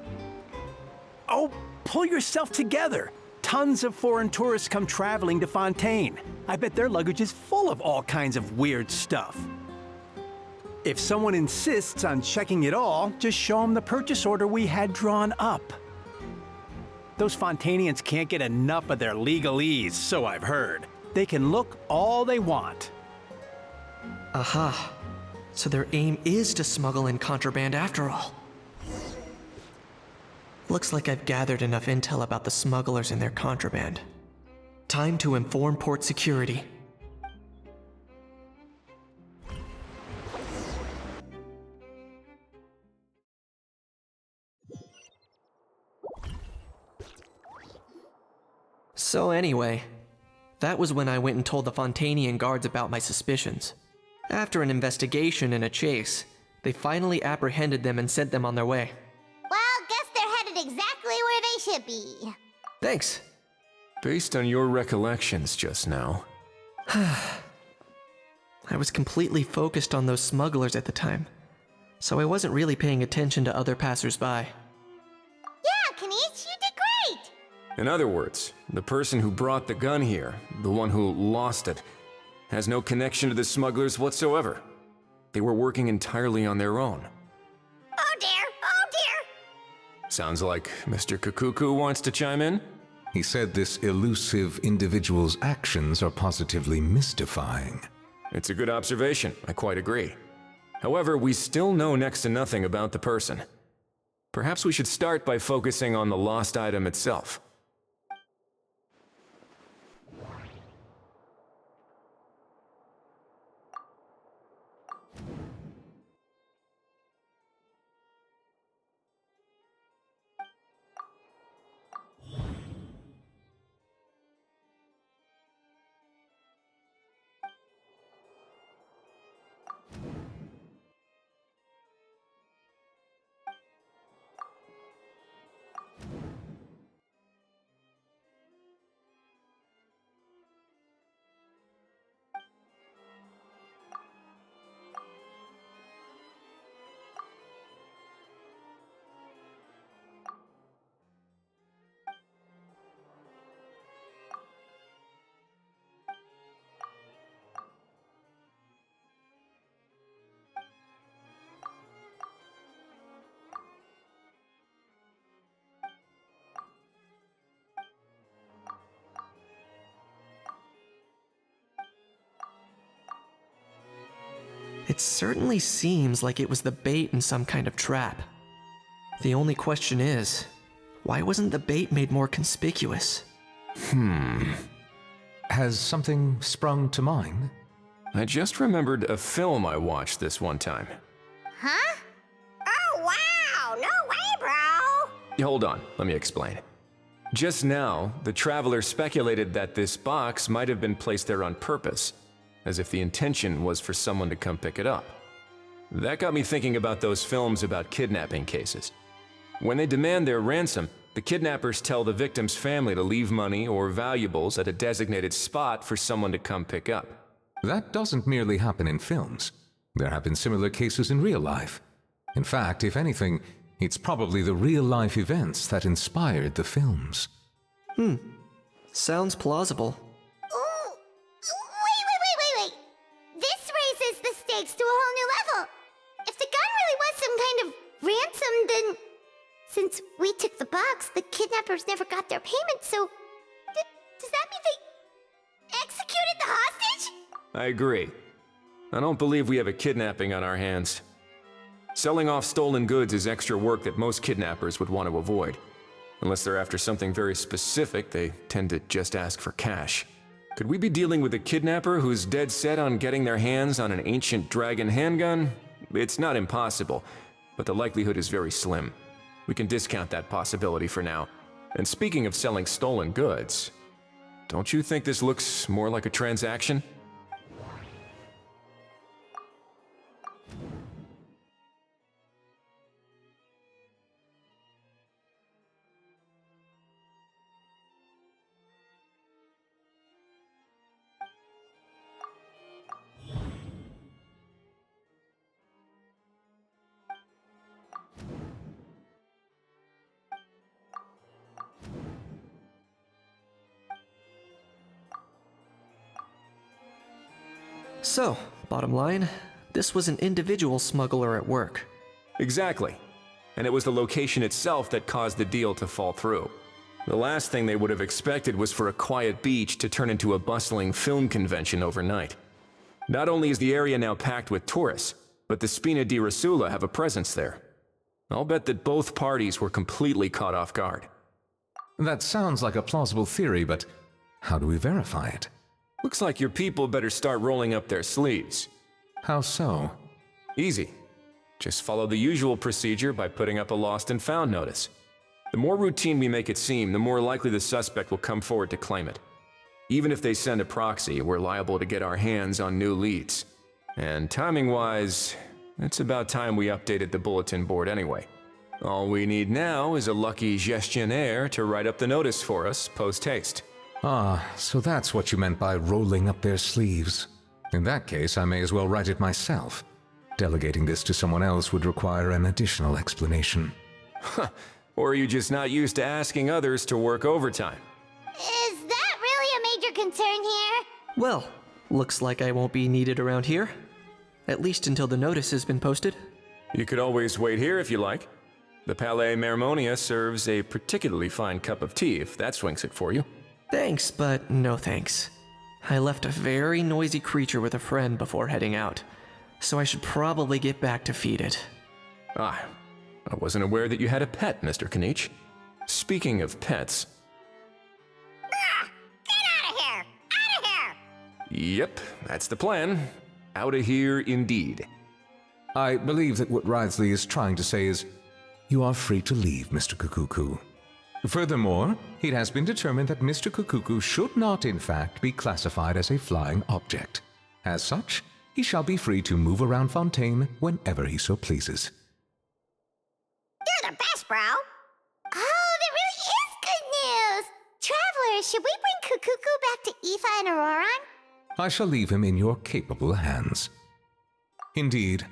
Speaker 15: Oh, pull yourself together. Tons of foreign tourists come traveling to Fontaine. I bet their luggage is full of all kinds of weird stuff. If someone insists on checking it all, just show them the purchase order we had drawn up. Those Fontainians can't get enough of their legalese, so I've heard. They can look all they want.
Speaker 3: Aha. So their aim is to smuggle in contraband after all. Looks like I've gathered enough intel about the smugglers and their contraband. Time to inform port security. So anyway, that was when I went and told the Fontanian guards about my suspicions. After an investigation and a chase, they finally apprehended them and sent them on their way.
Speaker 2: Well, guess they're headed exactly where they should be.
Speaker 3: Thanks.
Speaker 11: Based on your recollections just now.
Speaker 3: I was completely focused on those smugglers at the time. so I wasn't really paying attention to other passersby.
Speaker 2: Yeah, Kanish, you did great!
Speaker 11: In other words, the person who brought the gun here, the one who lost it, has no connection to the smugglers whatsoever. They were working entirely on their own.
Speaker 2: Oh dear, oh dear!
Speaker 11: Sounds like Mr. Kukuku wants to chime in?
Speaker 12: He said this elusive individual's actions are positively mystifying.
Speaker 11: It's a good observation, I quite agree. However, we still know next to nothing about the person. Perhaps we should start by focusing on the lost item itself.
Speaker 3: It certainly seems like it was the bait in some kind of trap. The only question is, why wasn't the bait made more conspicuous?
Speaker 12: Has something sprung to mind?
Speaker 11: I just remembered a film I watched this one time.
Speaker 2: Huh? Oh wow, no way, bro!
Speaker 11: Hold on, let me explain. Just now, the traveler speculated that this box might have been placed there on purpose, as if the intention was for someone to come pick it up. That got me thinking about those films about kidnapping cases. When they demand their ransom, the kidnappers tell the victim's family to leave money or valuables at a designated spot for someone to come pick up.
Speaker 12: That doesn't merely happen in films. There have been similar cases in real life. In fact, if anything, it's probably the real-life events that inspired the films.
Speaker 3: Sounds plausible.
Speaker 2: Ooh, wait. This raises the stakes to a whole new level. If the gun really was some kind of ransom, then since we took the box, the kidnappers never got their payment, so does that mean they executed the hostage?
Speaker 11: I agree. I don't believe we have a kidnapping on our hands. Selling off stolen goods is extra work that most kidnappers would want to avoid. Unless they're after something very specific, they tend to just ask for cash. Could we be dealing with a kidnapper who's dead set on getting their hands on an ancient dragon handgun? It's not impossible, but the likelihood is very slim. We can discount that possibility for now. And speaking of selling stolen goods, don't you think this looks more like a transaction?
Speaker 3: So, bottom line, this was an individual smuggler at work.
Speaker 11: Exactly. And it was the location itself that caused the deal to fall through. The last thing they would have expected was for a quiet beach to turn into a bustling film convention overnight. Not only is the area now packed with tourists, but the Spina di Rosula have a presence there. I'll bet that both parties were completely caught off guard.
Speaker 12: That sounds like a plausible theory, but how do we verify it?
Speaker 11: Looks like your people better start rolling up their sleeves.
Speaker 12: How so?
Speaker 11: Easy. Just follow the usual procedure by putting up a lost and found notice. The more routine we make it seem, the more likely the suspect will come forward to claim it. Even if they send a proxy, we're liable to get our hands on new leads. And timing-wise, it's about time we updated the bulletin board anyway. All we need now is a lucky gestionnaire to write up the notice for us post-haste.
Speaker 12: Ah, so that's what you meant by rolling up their sleeves. In that case, I may as well write it myself. Delegating this to someone else would require an additional explanation.
Speaker 11: Or are you just not used to asking others to work overtime?
Speaker 2: Is that really a major concern here?
Speaker 3: Well, looks like I won't be needed around here. At least until the notice has been posted.
Speaker 11: You could always wait here if you like. The Palais Mermonia serves a particularly fine cup of tea if that swings it for you.
Speaker 3: Thanks, but no thanks. I left a very noisy creature with a friend before heading out, so I should probably get back to feed it.
Speaker 11: Ah, I wasn't aware that you had a pet, Mr. Kanich. Speaking of pets...
Speaker 2: Get out of here! Out of here!
Speaker 11: Yep, that's the plan. Out of here indeed.
Speaker 12: I believe that what Wriothesley is trying to say is, you are free to leave, Mr. Kukuku. Furthermore, it has been determined that Mr. Kukuku should not, in fact, be classified as a flying object. As such, he shall be free to move around Fontaine whenever he so pleases.
Speaker 2: You're the best, bro! Oh, that really is good news! Travelers, should we bring Kukuku back to Aoife and Auroron?
Speaker 12: I shall leave him in your capable hands. Indeed.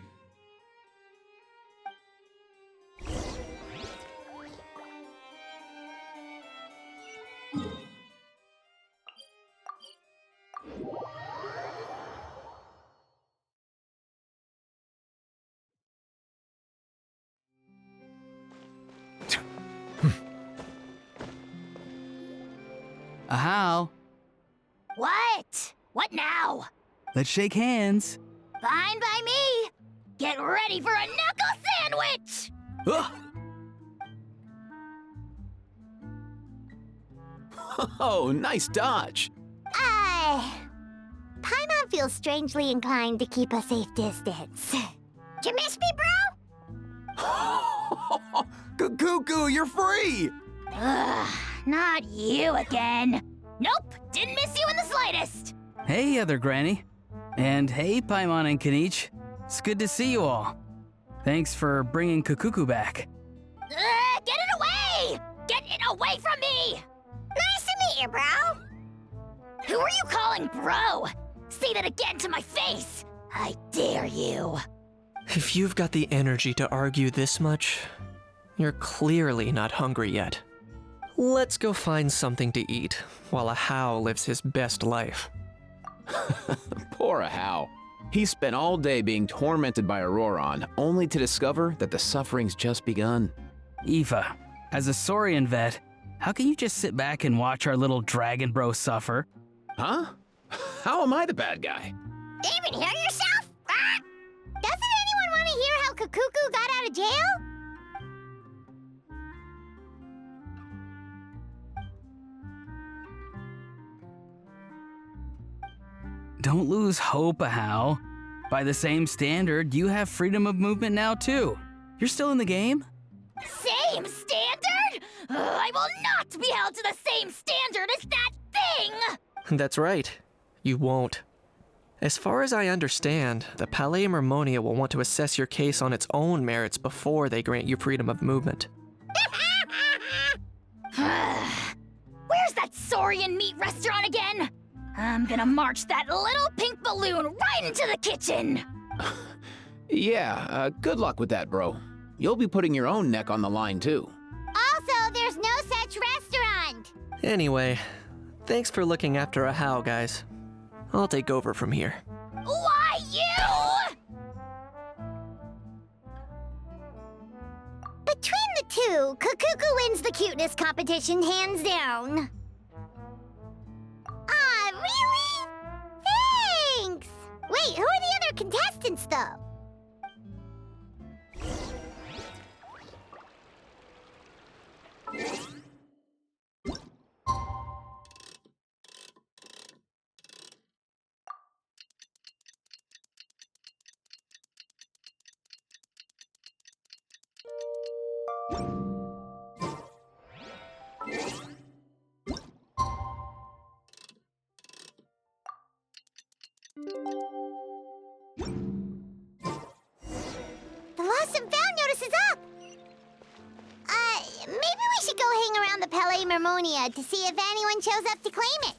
Speaker 8: Ahau,
Speaker 2: What? What now?
Speaker 8: let's shake hands.
Speaker 2: Fine by me! Get ready for a knuckle sandwich!
Speaker 8: Ugh.
Speaker 7: Oh, nice dodge.
Speaker 2: Paimon feels strangely inclined to keep a safe distance. Did you miss me, bro?
Speaker 7: Cuckoo, you're free!
Speaker 2: Ugh, not you again. Nope, didn't miss you in the slightest.
Speaker 8: Hey, other granny. And hey, Paimon and Kanich. It's good to see you all. Thanks for bringing Kukuku back.
Speaker 2: Get it away! Get it away from me! Nice to meet you, bro. Who are you calling bro? Say that again to my face. I dare you.
Speaker 3: If you've got the energy to argue this much, you're clearly not hungry yet. Let's go find something to eat while Ahau lives his best life.
Speaker 7: Poor Ahau. He spent all day being tormented by Auroron, only to discover that the suffering's just begun.
Speaker 8: Aoife, as a Saurian vet, how can you just sit back and watch our little dragon bro suffer?
Speaker 7: Huh? How am I the bad guy?
Speaker 2: Even hear yourself? Ah! Doesn't anyone want to hear how Kukuku got out of jail?
Speaker 8: Don't lose hope, Ahau. By the same standard, you have freedom of movement now too. You're still in the game?
Speaker 2: Same standard? I will not be held to the same standard as that thing!
Speaker 3: That's right. You won't. As far as I understand, the Palais Mermonia will want to assess your case on its own merits before they grant you freedom of movement.
Speaker 2: Where's that Saurian meat restaurant again? I'm gonna march that little pink balloon right into the kitchen!
Speaker 7: Yeah, good luck with that, bro. You'll be putting your own neck on the line, too.
Speaker 2: Also, there's no such restaurant!
Speaker 3: Anyway, thanks for looking after Ahau, guys. I'll take over from here.
Speaker 2: Why, you? Between the two, Kukuku wins the cuteness competition hands down. Ah, really? Thanks! Wait, who are the other contestants, though? The Lost and Found notice is up! Maybe we should go hang around the Palais Mermonia to see if anyone shows up to claim it.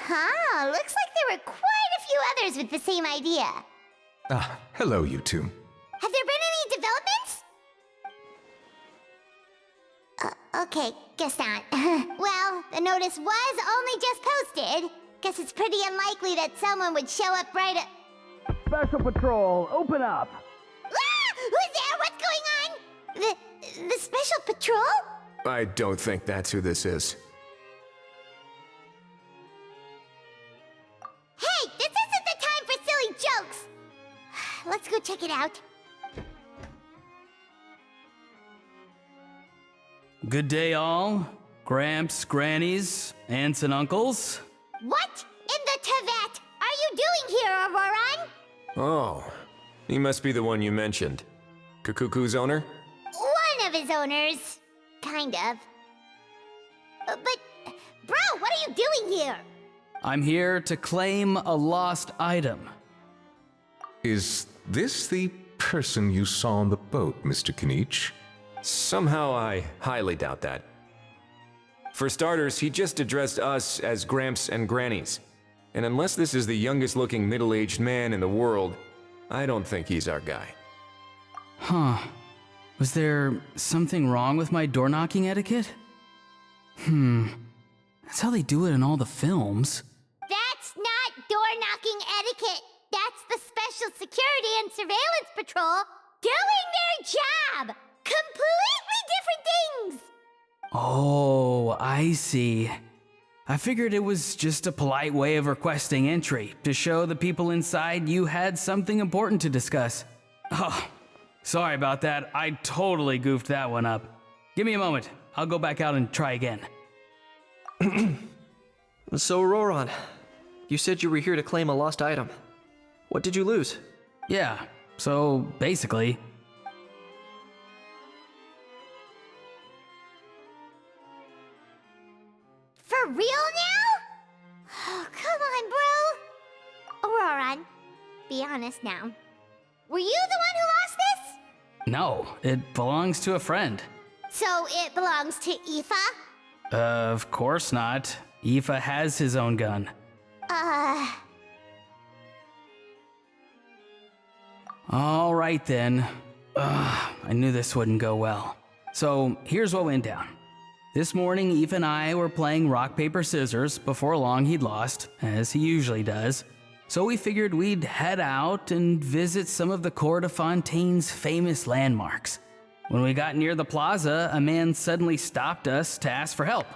Speaker 2: Uh-huh. Looks like there were quite a few others with the same idea.
Speaker 12: Ah, hello, you two.
Speaker 2: Have there been any developments? Okay, guess not. Well, the notice was only just posted. Guess it's pretty unlikely that someone would show up right at...
Speaker 8: Special Patrol, open up!
Speaker 2: Ah! Who's there? What's going on? The Special Patrol?
Speaker 11: I don't think that's who this is.
Speaker 2: Hey, this isn't the time for silly jokes! Let's go check it out.
Speaker 8: Good day, all. Gramps, grannies, aunts, and uncles.
Speaker 2: What in the Tevat are you doing here, Auroran?
Speaker 11: Oh, he must be the one you mentioned. Kukuku's owner?
Speaker 2: One of his owners. Kind of. But, bro, what are you doing here?
Speaker 8: I'm here to claim a lost item.
Speaker 12: Is this the person you saw on the boat, Mr. Kinich?
Speaker 11: Somehow I highly doubt that. For starters, he just addressed us as Gramps and Grannies. And unless this is the youngest looking middle-aged man in the world, I don't think he's our guy.
Speaker 8: Huh. Was there something wrong with my door-knocking etiquette? That's how they do it in all the films.
Speaker 2: That's not door-knocking etiquette. That's the Special Security and Surveillance Patrol doing their job. Completely different things.
Speaker 8: Oh, I see. I figured it was just a polite way of requesting entry to show the people inside you had something important to discuss. Oh, sorry about that. I totally goofed that one up. Give me a moment. I'll go back out and try again.
Speaker 3: So, Roran, you said you were here to claim a lost item. What did you lose?
Speaker 8: Yeah, so basically...
Speaker 2: For real now? Oh, come on, bro. Auroran, be honest now. Were you the one who lost this?
Speaker 8: No, it belongs to a friend.
Speaker 2: So it belongs to Aoife?
Speaker 8: Of course not. Aoife has his own gun. All right then. I knew this wouldn't go well. So here's what went down. This morning, Aoife and I were playing rock, paper, scissors. Before long, he'd lost, as he usually does. So we figured we'd head out and visit some of the Cour de Fontaine's famous landmarks. When we got near the plaza, a man suddenly stopped us to ask for help.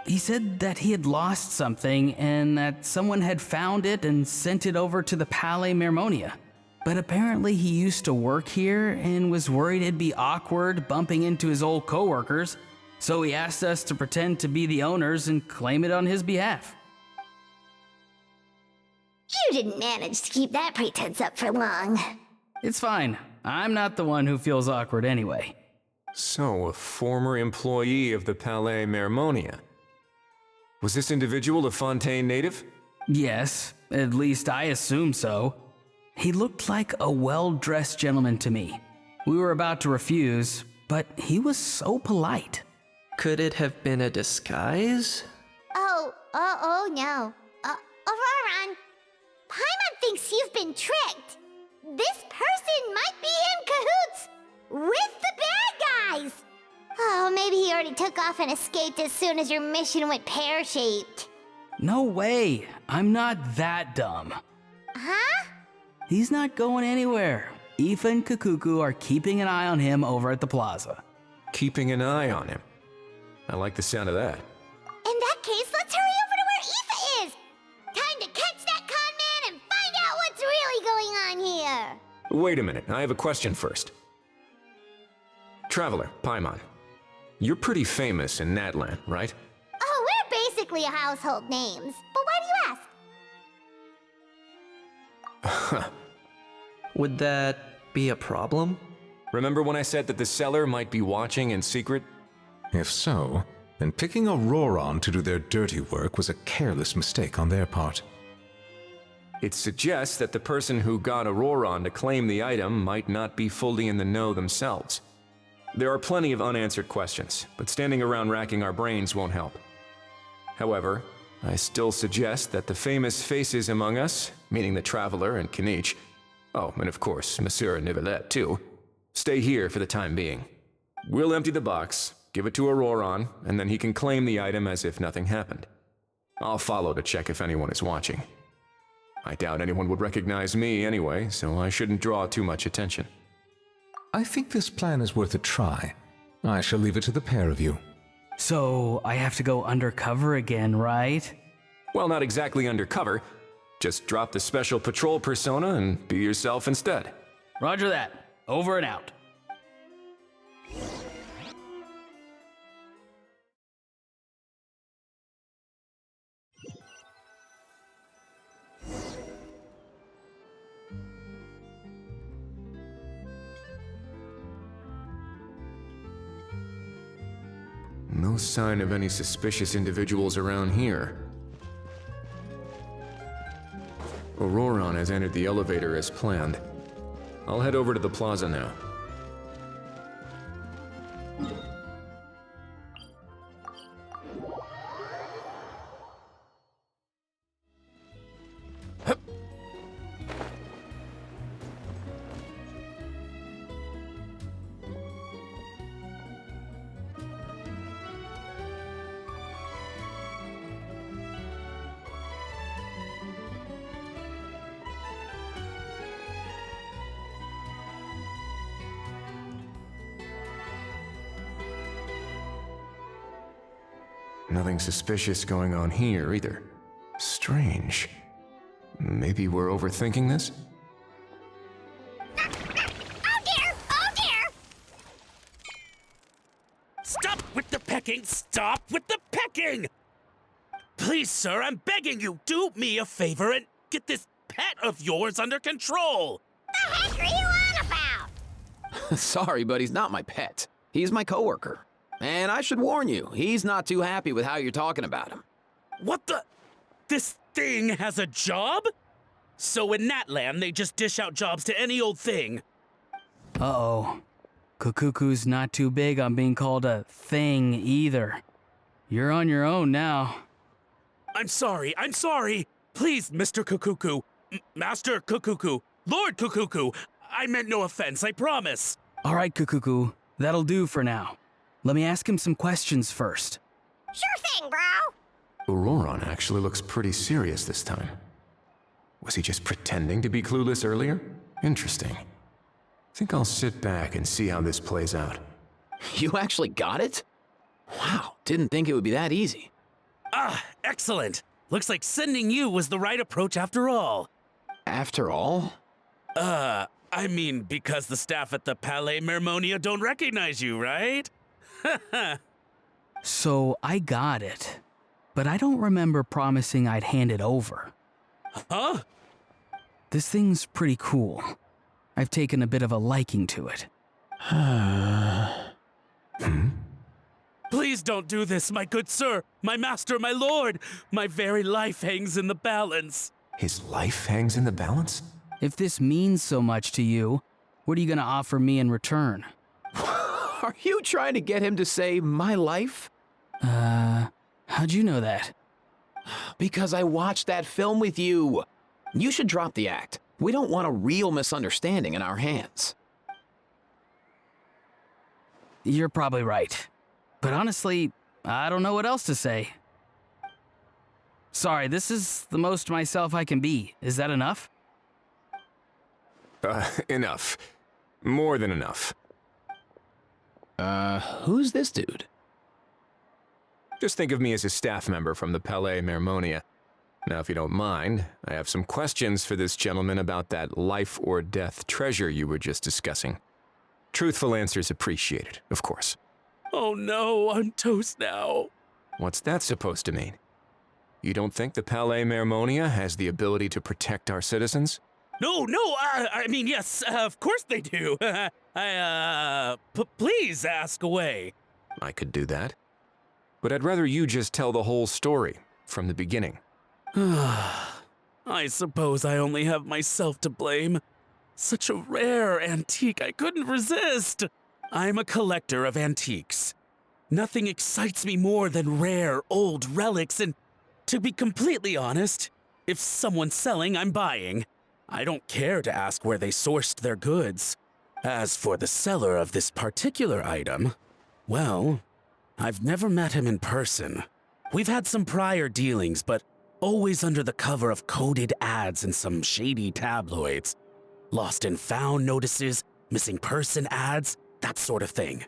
Speaker 8: He said that he had lost something and that someone had found it and sent it over to the Palais Mermonia. But apparently he used to work here and was worried it'd be awkward bumping into his old coworkers, so he asked us to pretend to be the owners and claim it on his behalf.
Speaker 2: You didn't manage to keep that pretense up for long.
Speaker 8: It's fine. I'm not the one who feels awkward anyway.
Speaker 11: So, a former employee of the Palais Mermonia. Was this individual a Fontaine native?
Speaker 8: Yes, at least I assume so. He looked like a well-dressed gentleman to me. We were about to refuse, but he was so polite.
Speaker 3: Could it have been a disguise?
Speaker 2: Oh no. Auroran, Paimon thinks you've been tricked. This person might be in cahoots with the bad guys. Oh, maybe he already took off and escaped as soon as your mission went pear-shaped.
Speaker 8: No way. I'm not that dumb.
Speaker 2: Huh?
Speaker 8: He's not going anywhere. Aoife and Kukuku are keeping an eye on him over at the plaza.
Speaker 11: Keeping an eye on him. I like the sound of that.
Speaker 2: In that case, let's hurry over to where Aoife is. Time to catch that con man and find out what's really going on here.
Speaker 11: Wait a minute, I have a question first. Traveler, Paimon. You're pretty famous in Natlan, right?
Speaker 2: Oh, we're basically household names. But why do you ask?
Speaker 3: Would that be a problem?
Speaker 11: Remember when I said that the seller might be watching in secret?
Speaker 12: If so, then picking Auroran to do their dirty work was a careless mistake on their part.
Speaker 11: It suggests that the person who got Auroran to claim the item might not be fully in the know themselves. There are plenty of unanswered questions, but standing around racking our brains won't help. However, I still suggest that the famous faces among us, meaning the Traveler and Kinich, oh, and of course, Monsieur Nivelette too, stay here for the time being. We'll empty the box, give it to Auroron, and then he can claim the item as if nothing happened. I'll follow to check if anyone is watching. I doubt anyone would recognize me anyway, so I shouldn't draw too much attention.
Speaker 12: I think this plan is worth a try. I shall leave it to the pair of you.
Speaker 8: So, I have to go undercover again, right?
Speaker 11: Well, not exactly undercover. Just drop the special patrol persona and be yourself instead.
Speaker 8: Roger that. Over and out.
Speaker 11: No sign of any suspicious individuals around here. Auroron has entered the elevator as planned. I'll head over to the plaza now. Nothing suspicious going on here either. Strange. Maybe we're overthinking this?
Speaker 2: Oh dear! Oh dear!
Speaker 13: Stop with the pecking! Stop with the pecking! Please, sir, I'm begging you, do me a favor and get this pet of yours under control!
Speaker 2: The heck are you on about?
Speaker 7: Sorry, but he's not my pet. He's my coworker. And I should warn you, he's not too happy with how you're talking about him.
Speaker 13: What the? This thing has a job? So in that land, they just dish out jobs to any old thing.
Speaker 8: Uh-oh. Kukuku's not too big on being called a thing either. You're on your own now.
Speaker 13: I'm sorry. Please, Mr. Kukuku, Master Kukuku, Lord Kukuku, I meant no offense, I promise.
Speaker 8: All right, Kukuku, that'll do for now. Let me ask him some questions first.
Speaker 2: Sure thing, bro.
Speaker 11: Auroron actually looks pretty serious this time. Was he just pretending to be clueless earlier? Interesting. Think I'll sit back and see how this plays out.
Speaker 7: You actually got it? Wow, didn't think it would be that easy.
Speaker 13: Ah, excellent. Looks like sending you was the right approach after all.
Speaker 7: After all?
Speaker 13: I mean, because the staff at the Palais Mermonia don't recognize you, right?
Speaker 8: So I got it, but I don't remember promising I'd hand it over.
Speaker 13: Huh?
Speaker 8: This thing's pretty cool. I've taken a bit of a liking to it.
Speaker 13: Please don't do this, my good sir, my master, my lord. My very life hangs in the balance.
Speaker 11: His life hangs in the balance?
Speaker 8: If this means so much to you, what are you gonna offer me in return?
Speaker 7: Are you trying to get him to say my life?
Speaker 8: How'd you know that?
Speaker 7: Because I watched that film with you. You should drop the act. We don't want a real misunderstanding in our hands.
Speaker 8: You're probably right. But honestly, I don't know what else to say. Sorry, this is the most myself I can be. Is that enough?
Speaker 11: Enough. More than enough.
Speaker 7: Who's this dude?
Speaker 11: Just think of me as a staff member from the Palais Mermonia. Now, if you don't mind, I have some questions for this gentleman about that life or death treasure you were just discussing. Truthful answers appreciated, of course.
Speaker 13: Oh no, I'm toast now.
Speaker 11: What's that supposed to mean? You don't think the Palais Mermonia has the ability to protect our citizens?
Speaker 13: No, I mean, yes, of course they do. Please ask away.
Speaker 11: I could do that. But I'd rather you just tell the whole story, from the beginning.
Speaker 13: I suppose I only have myself to blame. Such a rare antique, I couldn't resist. I'm a collector of antiques. Nothing excites me more than rare, old relics and To be completely honest, if someone's selling, I'm buying. I don't care to ask where they sourced their goods. As for the seller of this particular item, well, I've never met him in person. We've had some prior dealings, but always under the cover of coded ads in some shady tabloids. Lost and found notices, missing person ads, that sort of thing.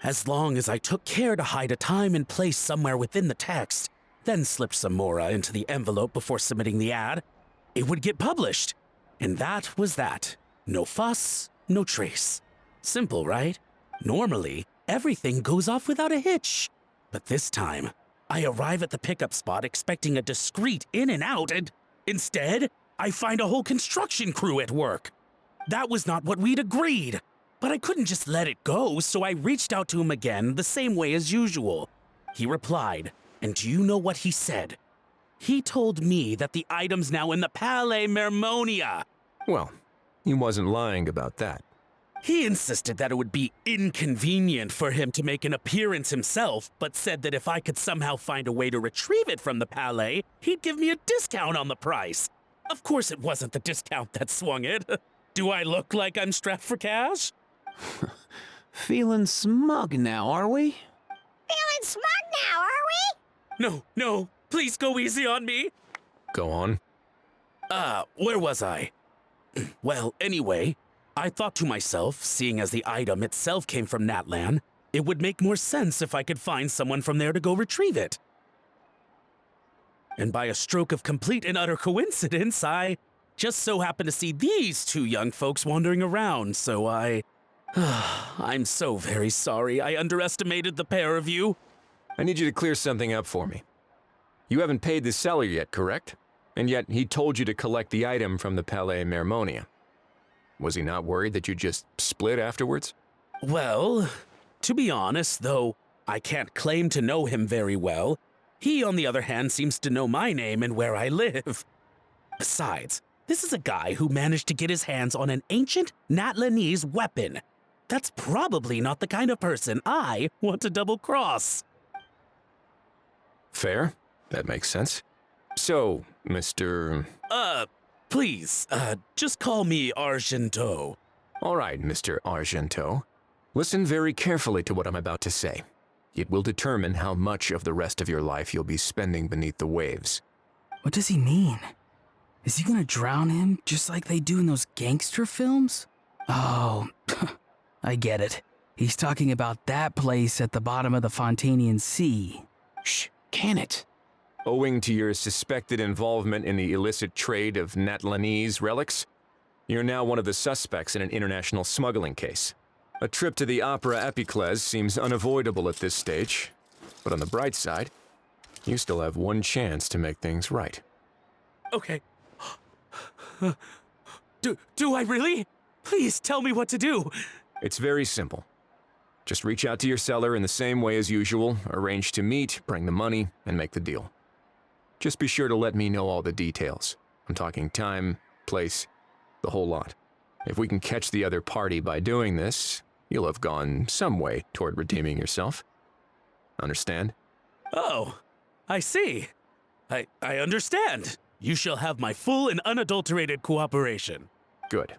Speaker 13: As long as I took care to hide a time and place somewhere within the text, then slipped some mora into the envelope before submitting the ad, it would get published. And that was that. No fuss, no trace. Simple, right? Normally, everything goes off without a hitch. But this time, I arrive at the pickup spot expecting a discreet in and out, and instead, I find a whole construction crew at work. That was not what we'd agreed. But I couldn't just let it go, so I reached out to him again the same way as usual. He replied, and do you know what he said? He told me that the item's now in the Palais Mermonia.
Speaker 11: Well, he wasn't lying about that.
Speaker 13: He insisted that it would be inconvenient for him to make an appearance himself, but said that if I could somehow find a way to retrieve it from the Palais, he'd give me a discount on the price. Of course it wasn't the discount that swung it. Do I look like I'm strapped for cash?
Speaker 7: Feeling smug now, are we?
Speaker 2: Feeling smug now, are we?
Speaker 13: No, please go easy on me.
Speaker 11: Go on.
Speaker 13: Where was I? Well, anyway, I thought to myself, seeing as the item itself came from Natlan, it would make more sense if I could find someone from there to go retrieve it. And by a stroke of complete and utter coincidence, I just so happened to see these two young folks wandering around, so I'm so very sorry I underestimated the pair of you.
Speaker 11: I need you to clear something up for me. You haven't paid the seller yet, correct? And yet he told you to collect the item from the Palais Mermonia. Was he not worried that you just split afterwards?
Speaker 13: Well, to be honest, though I can't claim to know him very well, he, on the other hand, seems to know my name and where I live. Besides, this is a guy who managed to get his hands on an ancient Natlanese weapon. That's probably not the kind of person I want to double-cross.
Speaker 11: Fair. That makes sense. So, Mr.
Speaker 13: Please, just call me Argento.
Speaker 11: All right, Mr. Argento. Listen very carefully to what I'm about to say. It will determine how much of the rest of your life you'll be spending beneath the waves.
Speaker 8: What does he mean? Is he gonna drown him just like they do in those gangster films? Oh, I get it. He's talking about that place at the bottom of the Fontanian Sea.
Speaker 7: Shh, can it?
Speaker 11: Owing to your suspected involvement in the illicit trade of Natlanese relics, you're now one of the suspects in an international smuggling case. A trip to the Opera Epicles seems unavoidable at this stage, but on the bright side, you still have one chance to make things right.
Speaker 13: Okay. Do I really? Please tell me what to do.
Speaker 11: It's very simple. Just reach out to your seller in the same way as usual, arrange to meet, bring the money, and make the deal. Just be sure to let me know all the details. I'm talking time, place, the whole lot. If we can catch the other party by doing this, you'll have gone some way toward redeeming yourself. Understand?
Speaker 13: Oh, I see. I understand. You shall have my full and unadulterated cooperation.
Speaker 11: Good.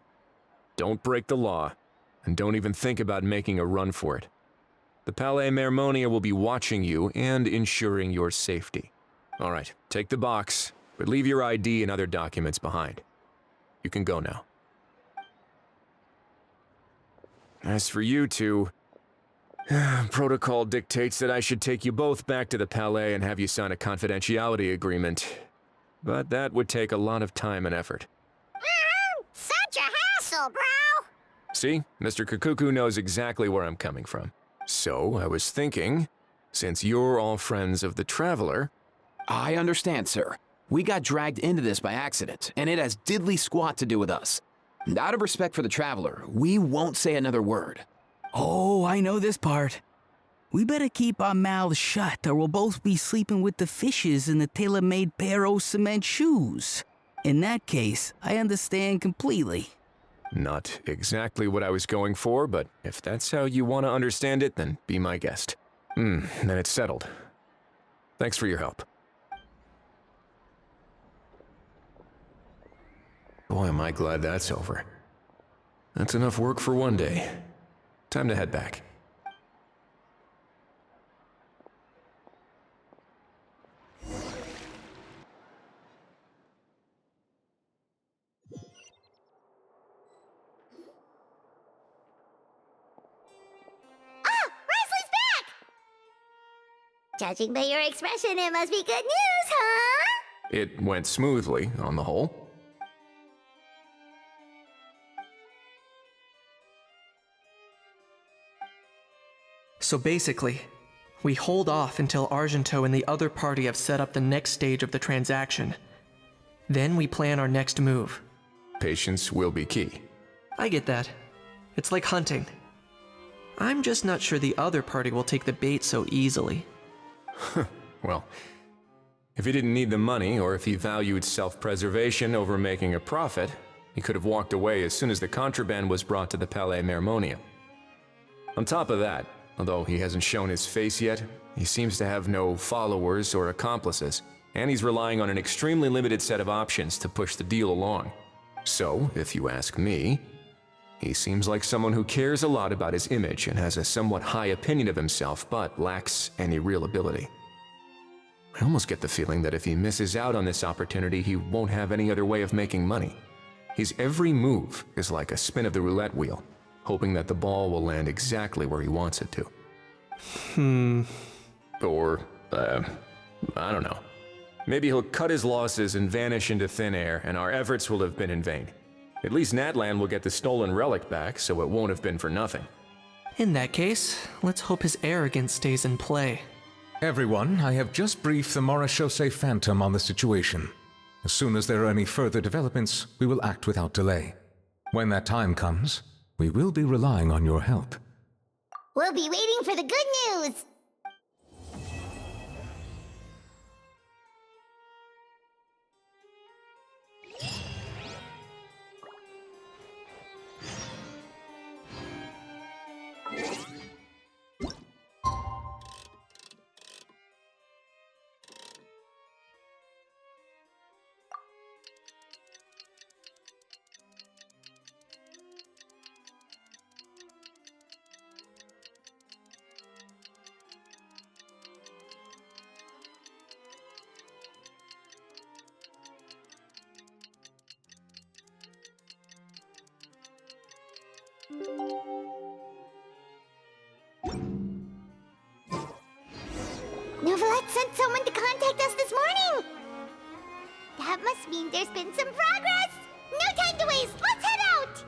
Speaker 11: Don't break the law, and don't even think about making a run for it. The Palais Mermonia will be watching you and ensuring your safety. All right, take the box, but leave your ID and other documents behind. You can go now. As for you two, protocol dictates that I should take you both back to the Palais and have you sign a confidentiality agreement. But that would take a lot of time and effort.
Speaker 2: Such a hassle, bro!
Speaker 11: See, Mr. Kukuku knows exactly where I'm coming from. So, I was thinking, since you're all friends of the Traveler...
Speaker 7: I understand, sir. We got dragged into this by accident, and it has diddly squat to do with us. And out of respect for the Traveler, we won't say another word.
Speaker 8: Oh, I know this part. We better keep our mouths shut, or we'll both be sleeping with the fishes in the tailor-made pair of cement shoes. In that case, I understand completely.
Speaker 11: Not exactly what I was going for, but if that's how you want to understand it, then be my guest. Then it's settled. Thanks for your help. Boy, am I glad that's over. That's enough work for one day. Time to head back.
Speaker 2: Judging by your expression, it must be good news, huh?
Speaker 11: It went smoothly, on the whole.
Speaker 3: So basically, we hold off until Argento and the other party have set up the next stage of the transaction. Then we plan our next move.
Speaker 11: Patience will be key.
Speaker 3: I get that. It's like hunting. I'm just not sure the other party will take the bait so easily.
Speaker 11: Well, if he didn't need the money, or if he valued self-preservation over making a profit, he could have walked away as soon as the contraband was brought to the Palais Mermonia. On top of that, although he hasn't shown his face yet, he seems to have no followers or accomplices, and he's relying on an extremely limited set of options to push the deal along. So, if you ask me, he seems like someone who cares a lot about his image and has a somewhat high opinion of himself, but lacks any real ability. I almost get the feeling that if he misses out on this opportunity, he won't have any other way of making money. His every move is like a spin of the roulette wheel, hoping that the ball will land exactly where he wants it to. Or, I don't know. Maybe he'll cut his losses and vanish into thin air, and our efforts will have been in vain. At least Natlan will get the stolen relic back, so it won't have been for nothing.
Speaker 3: In that case, let's hope his arrogance stays in play.
Speaker 12: Everyone, I have just briefed the Marechaussee Phantom on the situation. As soon as there are any further developments, we will act without delay. When that time comes, we will be relying on your help.
Speaker 2: We'll be waiting for the good news! Novelette sent someone to contact us this morning! That must mean there's been some progress! No time to waste! Let's head out!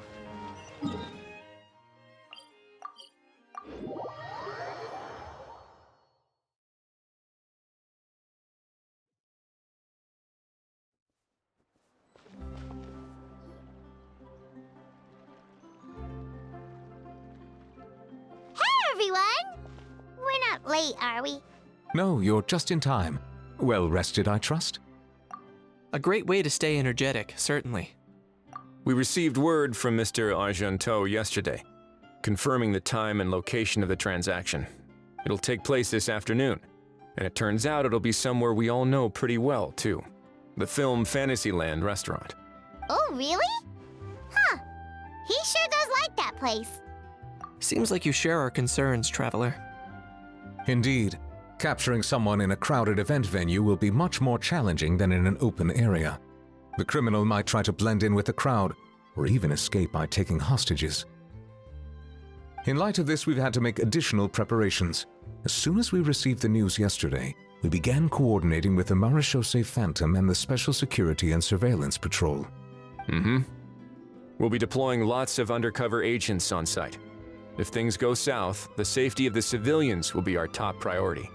Speaker 2: Hey, everyone! We're not late, are we?
Speaker 12: No, you're just in time. Well rested, I trust?
Speaker 3: A great way to stay energetic, certainly.
Speaker 11: We received word from Mr. Argento yesterday, confirming the time and location of the transaction. It'll take place this afternoon, and it turns out it'll be somewhere we all know pretty well, too. The Film Fantasyland restaurant.
Speaker 2: Oh, really? Huh. He sure does like that place.
Speaker 3: Seems like you share our concerns, Traveler.
Speaker 12: Indeed. Capturing someone in a crowded event venue will be much more challenging than in an open area. The criminal might try to blend in with the crowd, or even escape by taking hostages. In light of this, we've had to make additional preparations. As soon as we received the news yesterday, we began coordinating with the Marechaussee Phantom and the Special Security and Surveillance Patrol.
Speaker 11: We'll be deploying lots of undercover agents on site. If things go south, the safety of the civilians will be our top priority.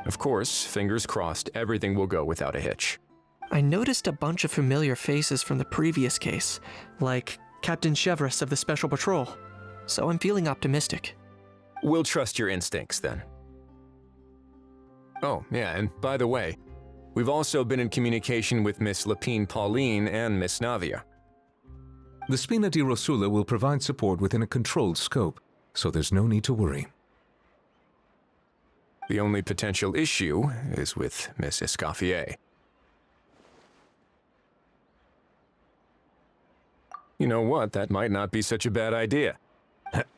Speaker 11: Of course, fingers crossed, everything will go without a hitch.
Speaker 3: I noticed a bunch of familiar faces from the previous case, like Captain Chevres of the Special Patrol, so I'm feeling optimistic.
Speaker 11: We'll trust your instincts, then. Oh, yeah, and by the way, we've also been in communication with Miss Lapine Pauline and Miss Navia.
Speaker 12: The Spina di Rosula will provide support within a controlled scope, so there's no need to worry.
Speaker 11: The only potential issue is with Miss Escoffier. You know what? That might not be such a bad idea.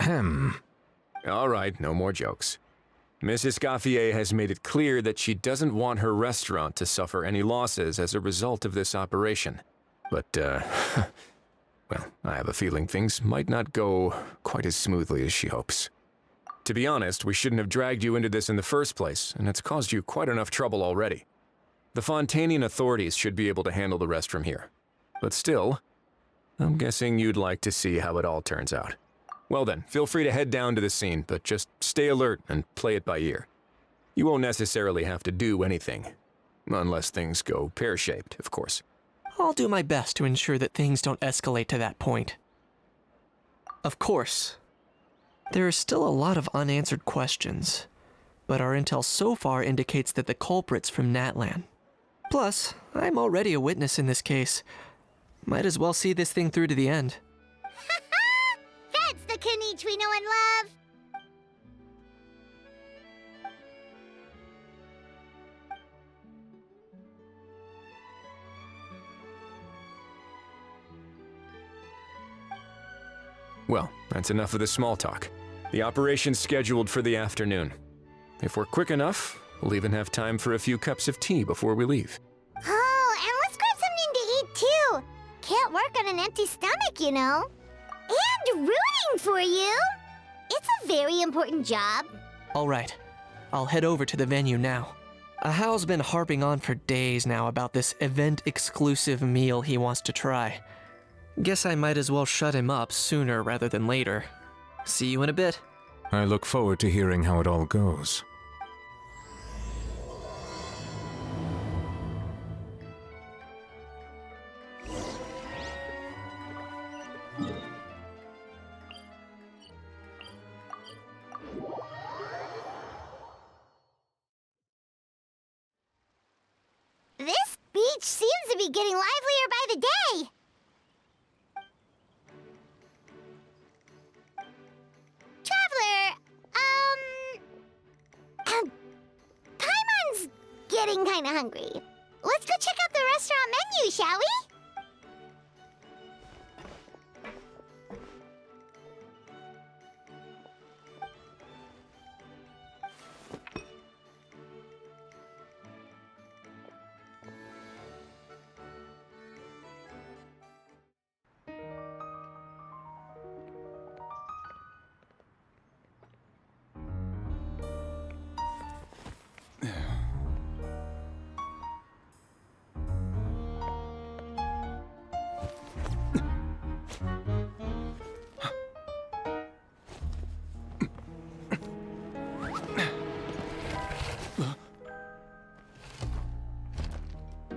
Speaker 12: Ahem.
Speaker 11: All right, no more jokes. Mrs. Gaffier has made it clear that she doesn't want her restaurant to suffer any losses as a result of this operation. But, well, I have a feeling things might not go quite as smoothly as she hopes. To be honest, we shouldn't have dragged you into this in the first place, and it's caused you quite enough trouble already. The Fontanian authorities should be able to handle the rest from here. But still, I'm guessing you'd like to see how it all turns out. Well then, feel free to head down to the scene, but just stay alert and play it by ear. You won't necessarily have to do anything. Unless things go pear-shaped, of course.
Speaker 3: I'll do my best to ensure that things don't escalate to that point. Of course, there are still a lot of unanswered questions, but our intel so far indicates that the culprit's from Natlan. Plus, I'm already a witness in this case. Might as well see this thing through to the end.
Speaker 2: That's the Kanichi we know and love!
Speaker 11: Well, that's enough of the small talk. The operation's scheduled for the afternoon. If we're quick enough, we'll even have time for a few cups of tea before we leave.
Speaker 2: Oh, and let's grab something to eat too! Can't work on an empty stomach, you know. And rooting for you! It's a very important job.
Speaker 3: Alright, I'll head over to the venue now. Ahao's been harping on for days now about this event-exclusive meal he wants to try. Guess I might as well shut him up sooner rather than later. See you in a bit.
Speaker 12: I look forward to hearing how it all goes.
Speaker 2: This beach seems to be getting livelier by the day. Traveler, Paimon's getting kinda hungry. Let's go check out the restaurant menu, shall we?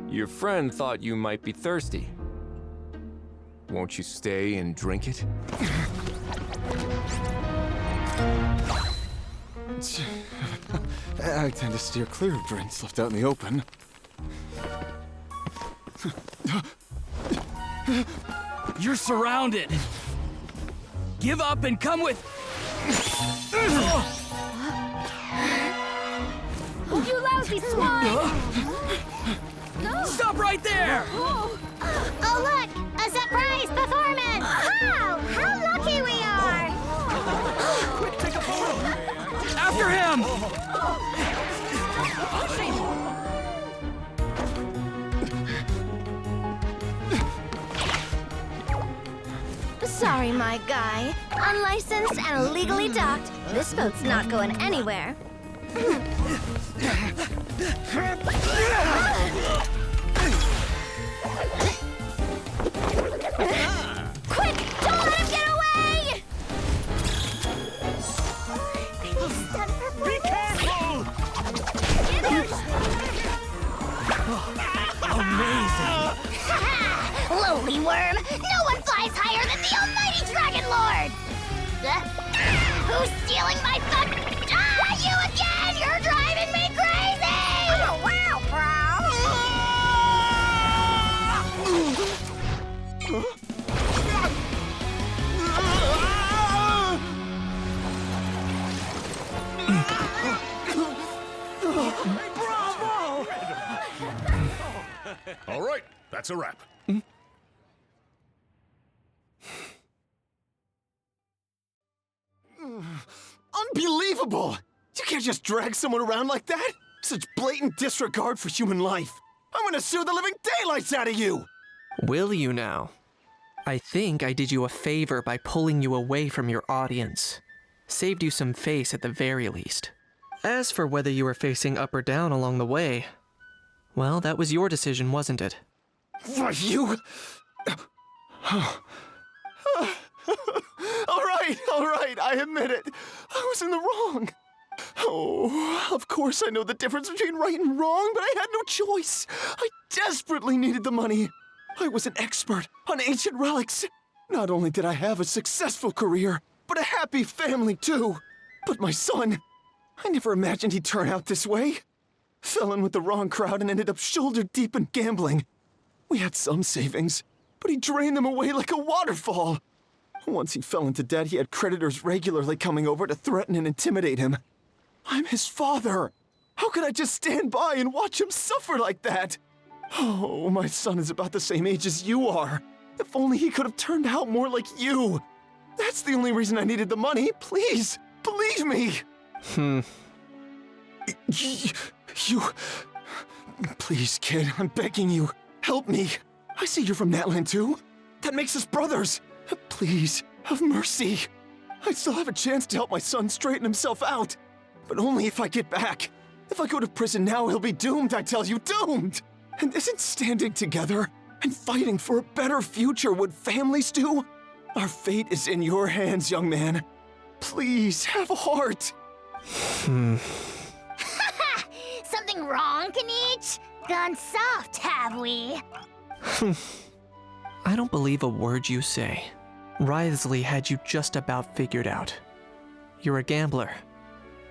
Speaker 11: Your friend thought you might be thirsty. Won't you stay and drink it?
Speaker 16: I tend to steer clear of drinks left out in the open.
Speaker 8: You're surrounded! Give up and come with...
Speaker 4: You lousy swine!
Speaker 8: Stop right there!
Speaker 2: Oh, look! A surprise performance! Wow! How lucky we are!
Speaker 8: Quick, take a photo! After him!
Speaker 4: Sorry, my guy. Unlicensed and illegally docked, this boat's not going anywhere. Quick! Don't let him get away!
Speaker 14: Be careful!
Speaker 8: Amazing!
Speaker 2: Lowly worm! No one flies higher than the almighty Dragon Lord! Who's stealing my fun? Ah, you again! You're driving me crazy! Oh, wow,
Speaker 17: All right, that's a wrap. Unbelievable! You can't just drag someone around like that! Such blatant disregard for human life! I'm gonna sue the living daylights out of you!
Speaker 3: Will you now? I think I did you a favor by pulling you away from your audience. Saved you some face at the very least. As for whether you were facing up or down along the way, well, that was your decision, wasn't it?
Speaker 17: What, you? All right, I admit it. I was in the wrong. Oh, of course I know the difference between right and wrong, but I had no choice. I desperately needed the money. I was an expert on ancient relics. Not only did I have a successful career, but a happy family too. But my son, I never imagined he'd turn out this way. Fell in with the wrong crowd and ended up shoulder deep in gambling. We had some savings, but he drained them away like a waterfall. Once he fell into debt, he had creditors regularly coming over to threaten and intimidate him. I'm his father. How could I just stand by and watch him suffer like that? Oh, my son is about the same age as you are. If only he could have turned out more like you. That's the only reason I needed the money. Please, believe me. You... Please, kid, I'm begging you. Help me. I see you're from Natland too. That makes us brothers. Please, have mercy. I still have a chance to help my son straighten himself out. But only if I get back. If I go to prison now, he'll be doomed, I tell you, doomed! And isn't standing together and fighting for a better future what families do? Our fate is in your hands, young man. Please, have a heart.
Speaker 2: Something wrong, Kanich? Gone soft, have we?
Speaker 3: I don't believe a word you say. Wriothesley had you just about figured out. You're a gambler.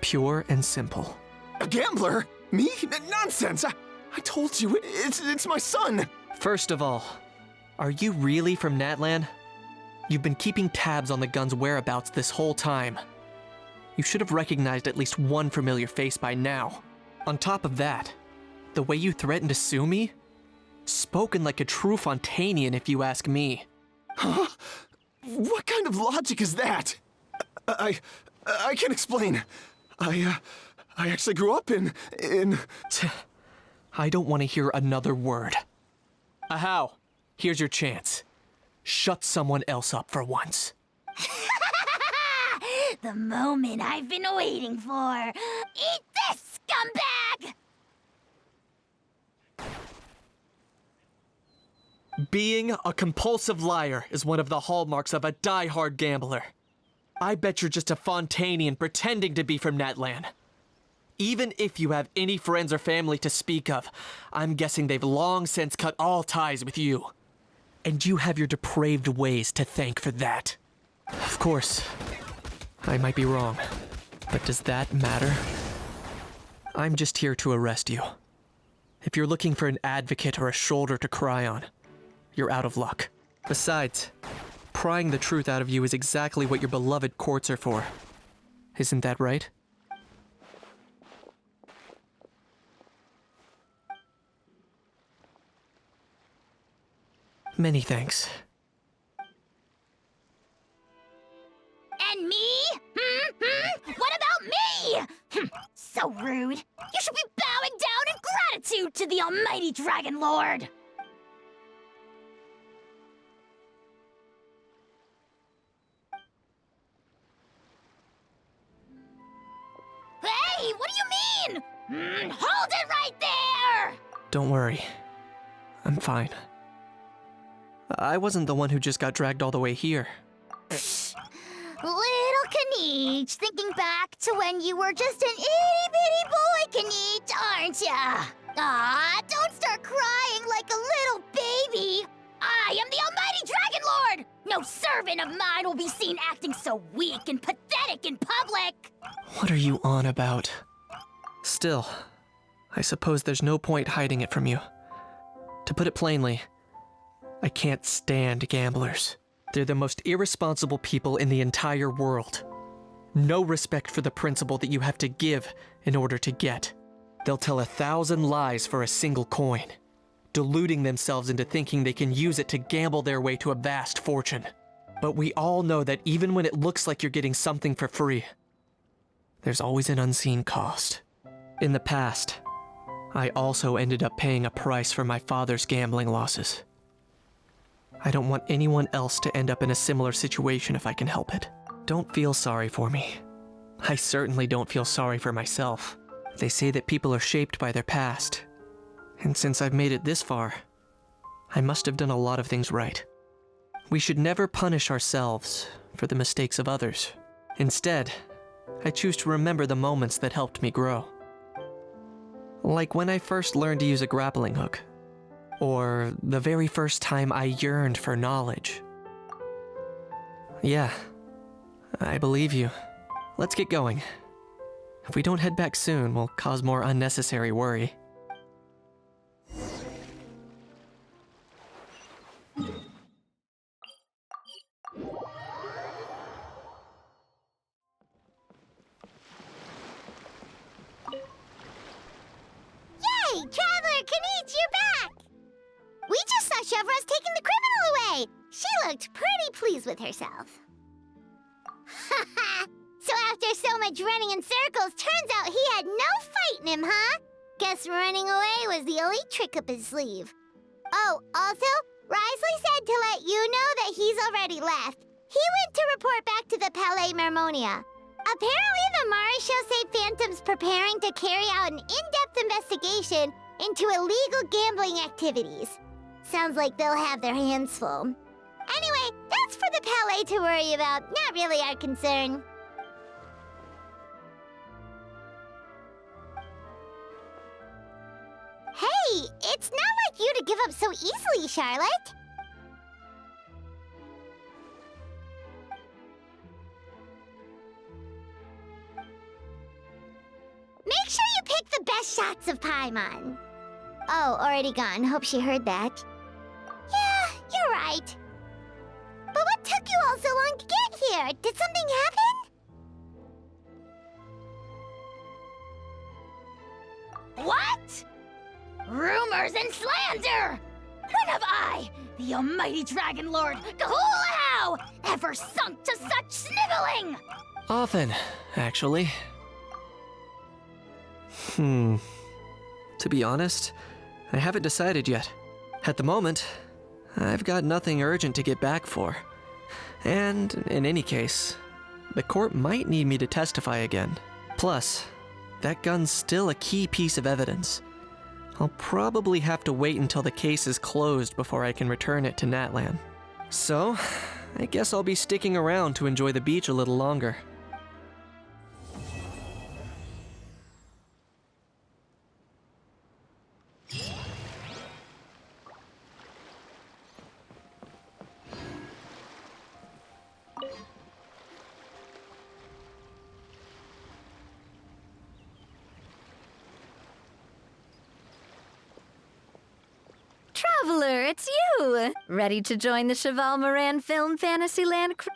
Speaker 3: Pure and simple.
Speaker 17: A gambler? Me? Nonsense! I told you, it's my son!
Speaker 3: First of all, are you really from Natland? You've been keeping tabs on the gun's whereabouts this whole time. You should have recognized at least one familiar face by now. On top of that, the way you threatened to sue me? Spoken like a true Fontanian, if you ask me.
Speaker 17: Huh? What kind of logic is that? I can explain. I actually grew up in...
Speaker 3: I don't want to hear another word. Ahau, here's your chance. Shut someone else up for once.
Speaker 2: The moment I've been waiting for. Eat this, scumbag!
Speaker 3: Being a compulsive liar is one of the hallmarks of a die-hard gambler. I bet you're just a Fontanian pretending to be from Natland. Even if you have any friends or family to speak of, I'm guessing they've long since cut all ties with you. And you have your depraved ways to thank for that. Of course, I might be wrong, but does that matter? I'm just here to arrest you. If you're looking for an advocate or a shoulder to cry on, you're out of luck. Besides, prying the truth out of you is exactly what your beloved courts are for. Isn't that right? Many thanks.
Speaker 2: And me? What about me? So rude. You should be bowing down in gratitude to the almighty Dragon Lord. Hey, what do you mean? Hold it right there!
Speaker 3: Don't worry. I'm fine. I wasn't the one who just got dragged all the way here.
Speaker 2: Little Kanich, thinking back to when you were just an itty-bitty boy, Kanich, aren't ya? Aw, don't start crying like a little baby. I am the almighty Dragon Lord! No servant of mine will be seen acting so weak and pathetic in public!
Speaker 3: What are you on about? Still, I suppose there's no point hiding it from you. To put it plainly, I can't stand gamblers. They're the most irresponsible people in the entire world. No respect for the principle that you have to give in order to get. They'll tell 1,000 lies for a single coin, deluding themselves into thinking they can use it to gamble their way to a vast fortune. But we all know that even when it looks like you're getting something for free, there's always an unseen cost. In the past, I also ended up paying a price for my father's gambling losses. I don't want anyone else to end up in a similar situation if I can help it. Don't feel sorry for me. I certainly don't feel sorry for myself. They say that people are shaped by their past. And since I've made it this far, I must have done a lot of things right. We should never punish ourselves for the mistakes of others. Instead, I choose to remember the moments that helped me grow. Like when I first learned to use a grappling hook. Or the very first time I yearned for knowledge. Yeah, I believe you. Let's get going. If we don't head back soon, we'll cause more unnecessary worry.
Speaker 2: Yay! Traveler Kanich, you're back! We just saw Chevro's taking the criminal away! She looked pretty pleased with herself. Haha! So after so much running in circles, turns out he had no fight in him, huh? Guess running away was the only trick up his sleeve. Oh, also, Risley said to let you know that he's already left. He went to report back to the Palais Mermonia. Apparently the Marisho say Phantom's preparing to carry out an in-depth investigation into illegal gambling activities. Sounds like they'll have their hands full. Anyway, that's for the Palais to worry about, not really our concern. Hey, it's not like you to give up so easily, Charlotte. Make sure you pick the best shots of Paimon. Oh, already gone. Hope she heard that. Yeah, you're right. But what took you all so long to get here? Did something happen?
Speaker 18: What? Rumors and slander! When have I, the almighty Dragon Lord, Kahulahau, ever sunk to such sniveling?
Speaker 3: Often, actually. To be honest, I haven't decided yet. At the moment, I've got nothing urgent to get back for. And, in any case, the court might need me to testify again. Plus, that gun's still a key piece of evidence. I'll probably have to wait until the case is closed before I can return it to Natlan. So, I guess I'll be sticking around to enjoy the beach a little longer.
Speaker 4: Traveler, it's you! Ready to join the Cheval Moran Film Fantasyland crew?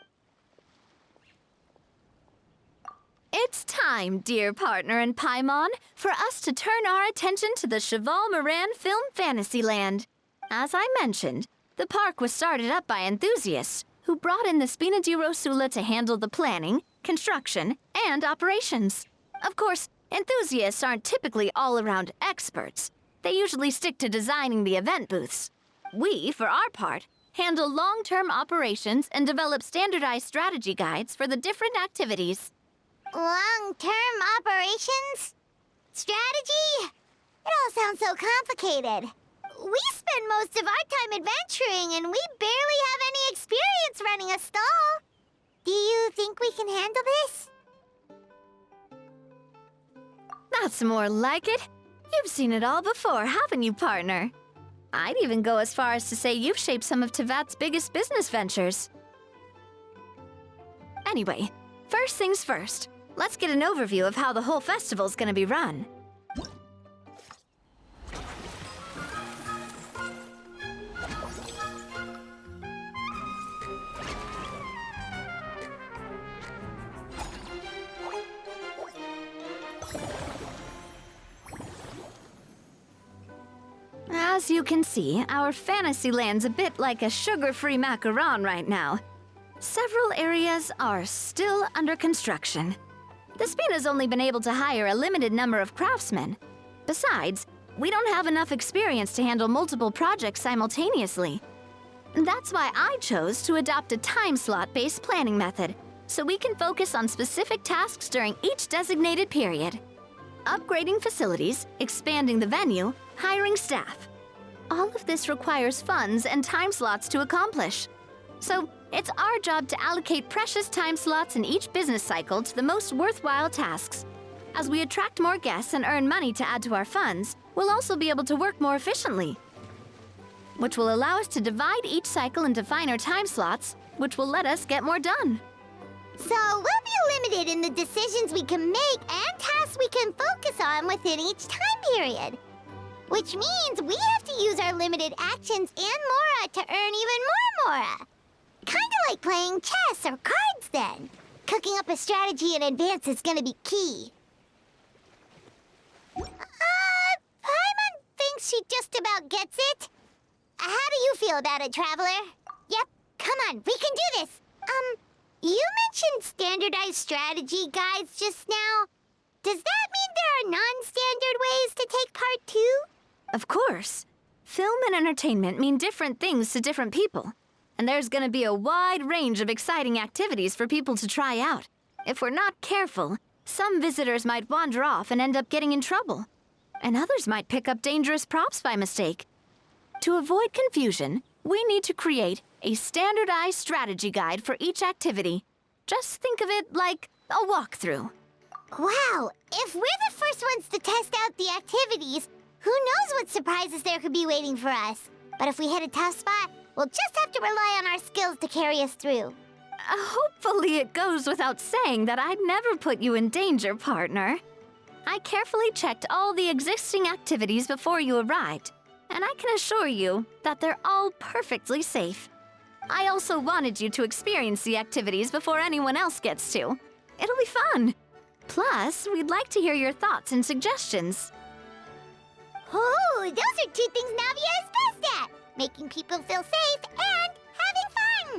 Speaker 4: It's time, dear partner and Paimon, for us to turn our attention to the Cheval Moran Film Fantasyland. As I mentioned, the park was started up by enthusiasts who brought in the Spina di Rosula to handle the planning, construction, and operations. Of course, enthusiasts aren't typically all-around experts. They usually stick to designing the event booths. We, for our part, handle long-term operations and develop standardized strategy guides for the different activities.
Speaker 2: Long-term operations? Strategy? It all sounds so complicated. We spend most of our time adventuring and we barely have any experience running a stall. Do you think we can handle this?
Speaker 4: That's more like it. You've seen it all before, haven't you, partner? I'd even go as far as to say you've shaped some of Tevat's biggest business ventures. Anyway, first things first. Let's get an overview of how the whole festival's gonna be run. As you can see, our Fantasyland's a bit like a sugar-free macaron right now. Several areas are still under construction. The Spina's only been able to hire a limited number of craftsmen. Besides, we don't have enough experience to handle multiple projects simultaneously. That's why I chose to adopt a time slot-based planning method, so we can focus on specific tasks during each designated period. Upgrading facilities, expanding the venue, hiring staff. All of this requires funds and time slots to accomplish. So it's our job to allocate precious time slots in each business cycle to the most worthwhile tasks. As we attract more guests and earn money to add to our funds, we'll also be able to work more efficiently, which will allow us to divide each cycle into finer time slots, which will let us get more done.
Speaker 2: So we'll be limited in the decisions we can make and tasks we can focus on within each time period. Which means we have to use our limited actions and Mora to earn even more Mora. Kinda like playing chess or cards then. Cooking up a strategy in advance is gonna be key. Paimon thinks she just about gets it. How do you feel about it, Traveler? Yep, come on, we can do this. You mentioned standardized strategy guides just now. Does that mean there are non-standard ways to take part too?
Speaker 4: Of course. Film and entertainment mean different things to different people. And there's gonna be a wide range of exciting activities for people to try out. If we're not careful, some visitors might wander off and end up getting in trouble. And others might pick up dangerous props by mistake. To avoid confusion, we need to create a standardized strategy guide for each activity. Just think of it like a walkthrough.
Speaker 2: Wow, if we're the first ones to test out the activities, who knows what surprises there could be waiting for us. But if we hit a tough spot, we'll just have to rely on our skills to carry us through.
Speaker 4: Hopefully it goes without saying that I'd never put you in danger, partner. I carefully checked all the existing activities before you arrived, and I can assure you that they're all perfectly safe. I also wanted you to experience the activities before anyone else gets to. It'll be fun. Plus, we'd like to hear your thoughts and suggestions.
Speaker 2: Oh, those are two things Navia is best at. Making people feel safe and having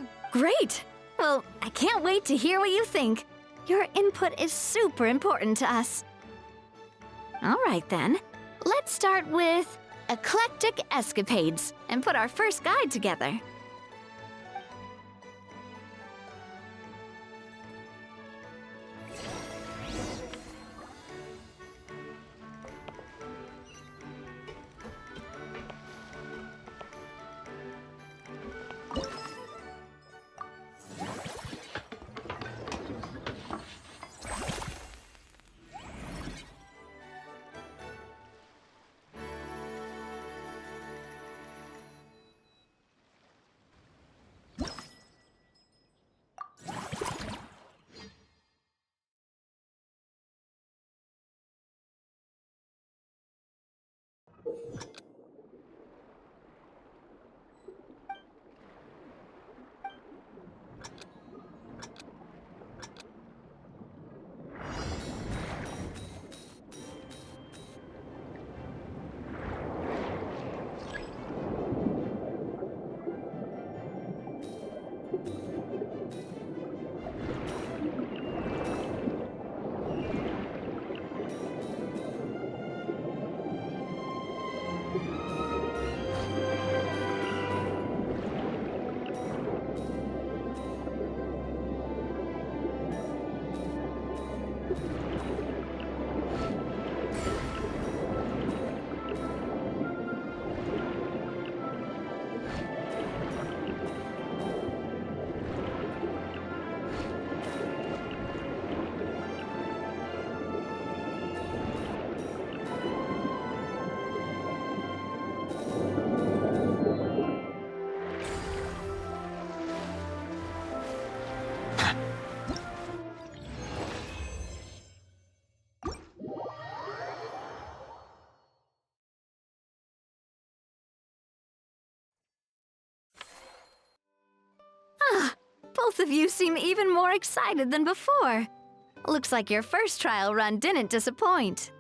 Speaker 2: fun.
Speaker 4: Great! Well, I can't wait to hear what you think. Your input is super important to us. All right then, let's start with Eclectic Escapades and put our first guide together. Both of you seem even more excited than before. Looks like your first trial run didn't disappoint.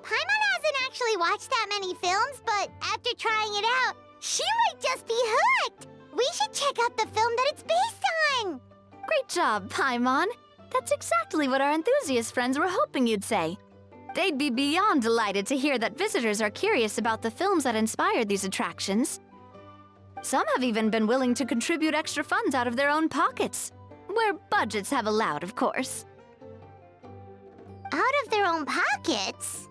Speaker 2: Paimon hasn't actually watched that many films, but after trying it out, She might just be hooked! We should check out the film that it's based on!
Speaker 4: Great job, Paimon. That's exactly what our enthusiast friends were hoping you'd say. They'd be beyond delighted to hear that visitors are curious about the films that inspired these attractions. Some have even been willing to contribute extra funds out of their own pockets, where budgets have allowed, of course.
Speaker 2: Out of their own pockets?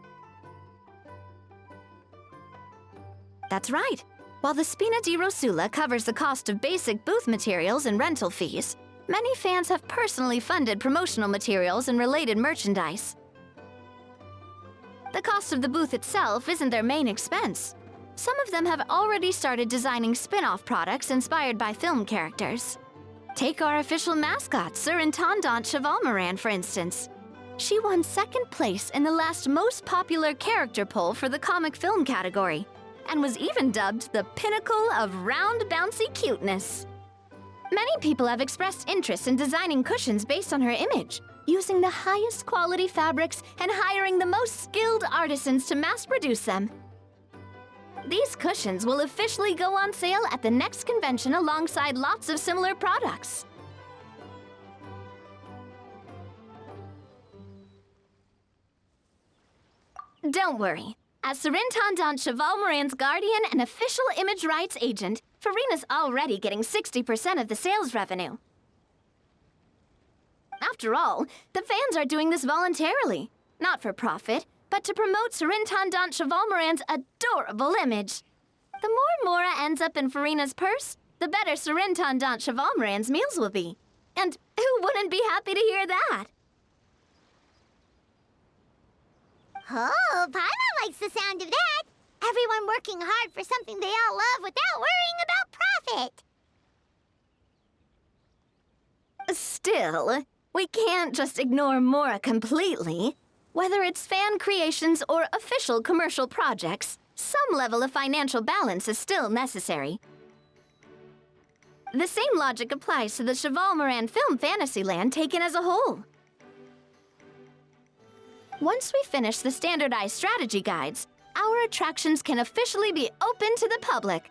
Speaker 4: That's right. While the Spina di Rosula covers the cost of basic booth materials and rental fees, many fans have personally funded promotional materials and related merchandise. The cost of the booth itself isn't their main expense. Some of them have already started designing spin-off products inspired by film characters. Take our official mascot, Surintendant Chevalmoran, for instance. She won second place in the last most popular character poll for the comic film category, and was even dubbed the pinnacle of round, bouncy cuteness. Many people have expressed interest in designing cushions based on her image, using the highest quality fabrics and hiring the most skilled artisans to mass produce them. These cushions will officially go on sale at the next convention alongside lots of similar products. Don't worry. As Surintendant Chevalmoran's guardian and official image rights agent, Farina's already getting 60% of the sales revenue. After all, the fans are doing this voluntarily, not for profit, but to promote Surintendant Chevalmoran's adorable image. The more Mora ends up in Farina's purse, the better Surintendant Chevalmoran's meals will be. And who wouldn't be happy to hear that?
Speaker 2: Oh, Paimon likes the sound of that. Everyone working hard for something they all love without worrying about profit.
Speaker 4: Still, we can't just ignore Mora completely. Whether it's fan creations or official commercial projects, some level of financial balance is still necessary. The same logic applies to the Chevalmoran Film Fantasyland taken as a whole. Once we finish the standardized strategy guides, our attractions can officially be open to the public,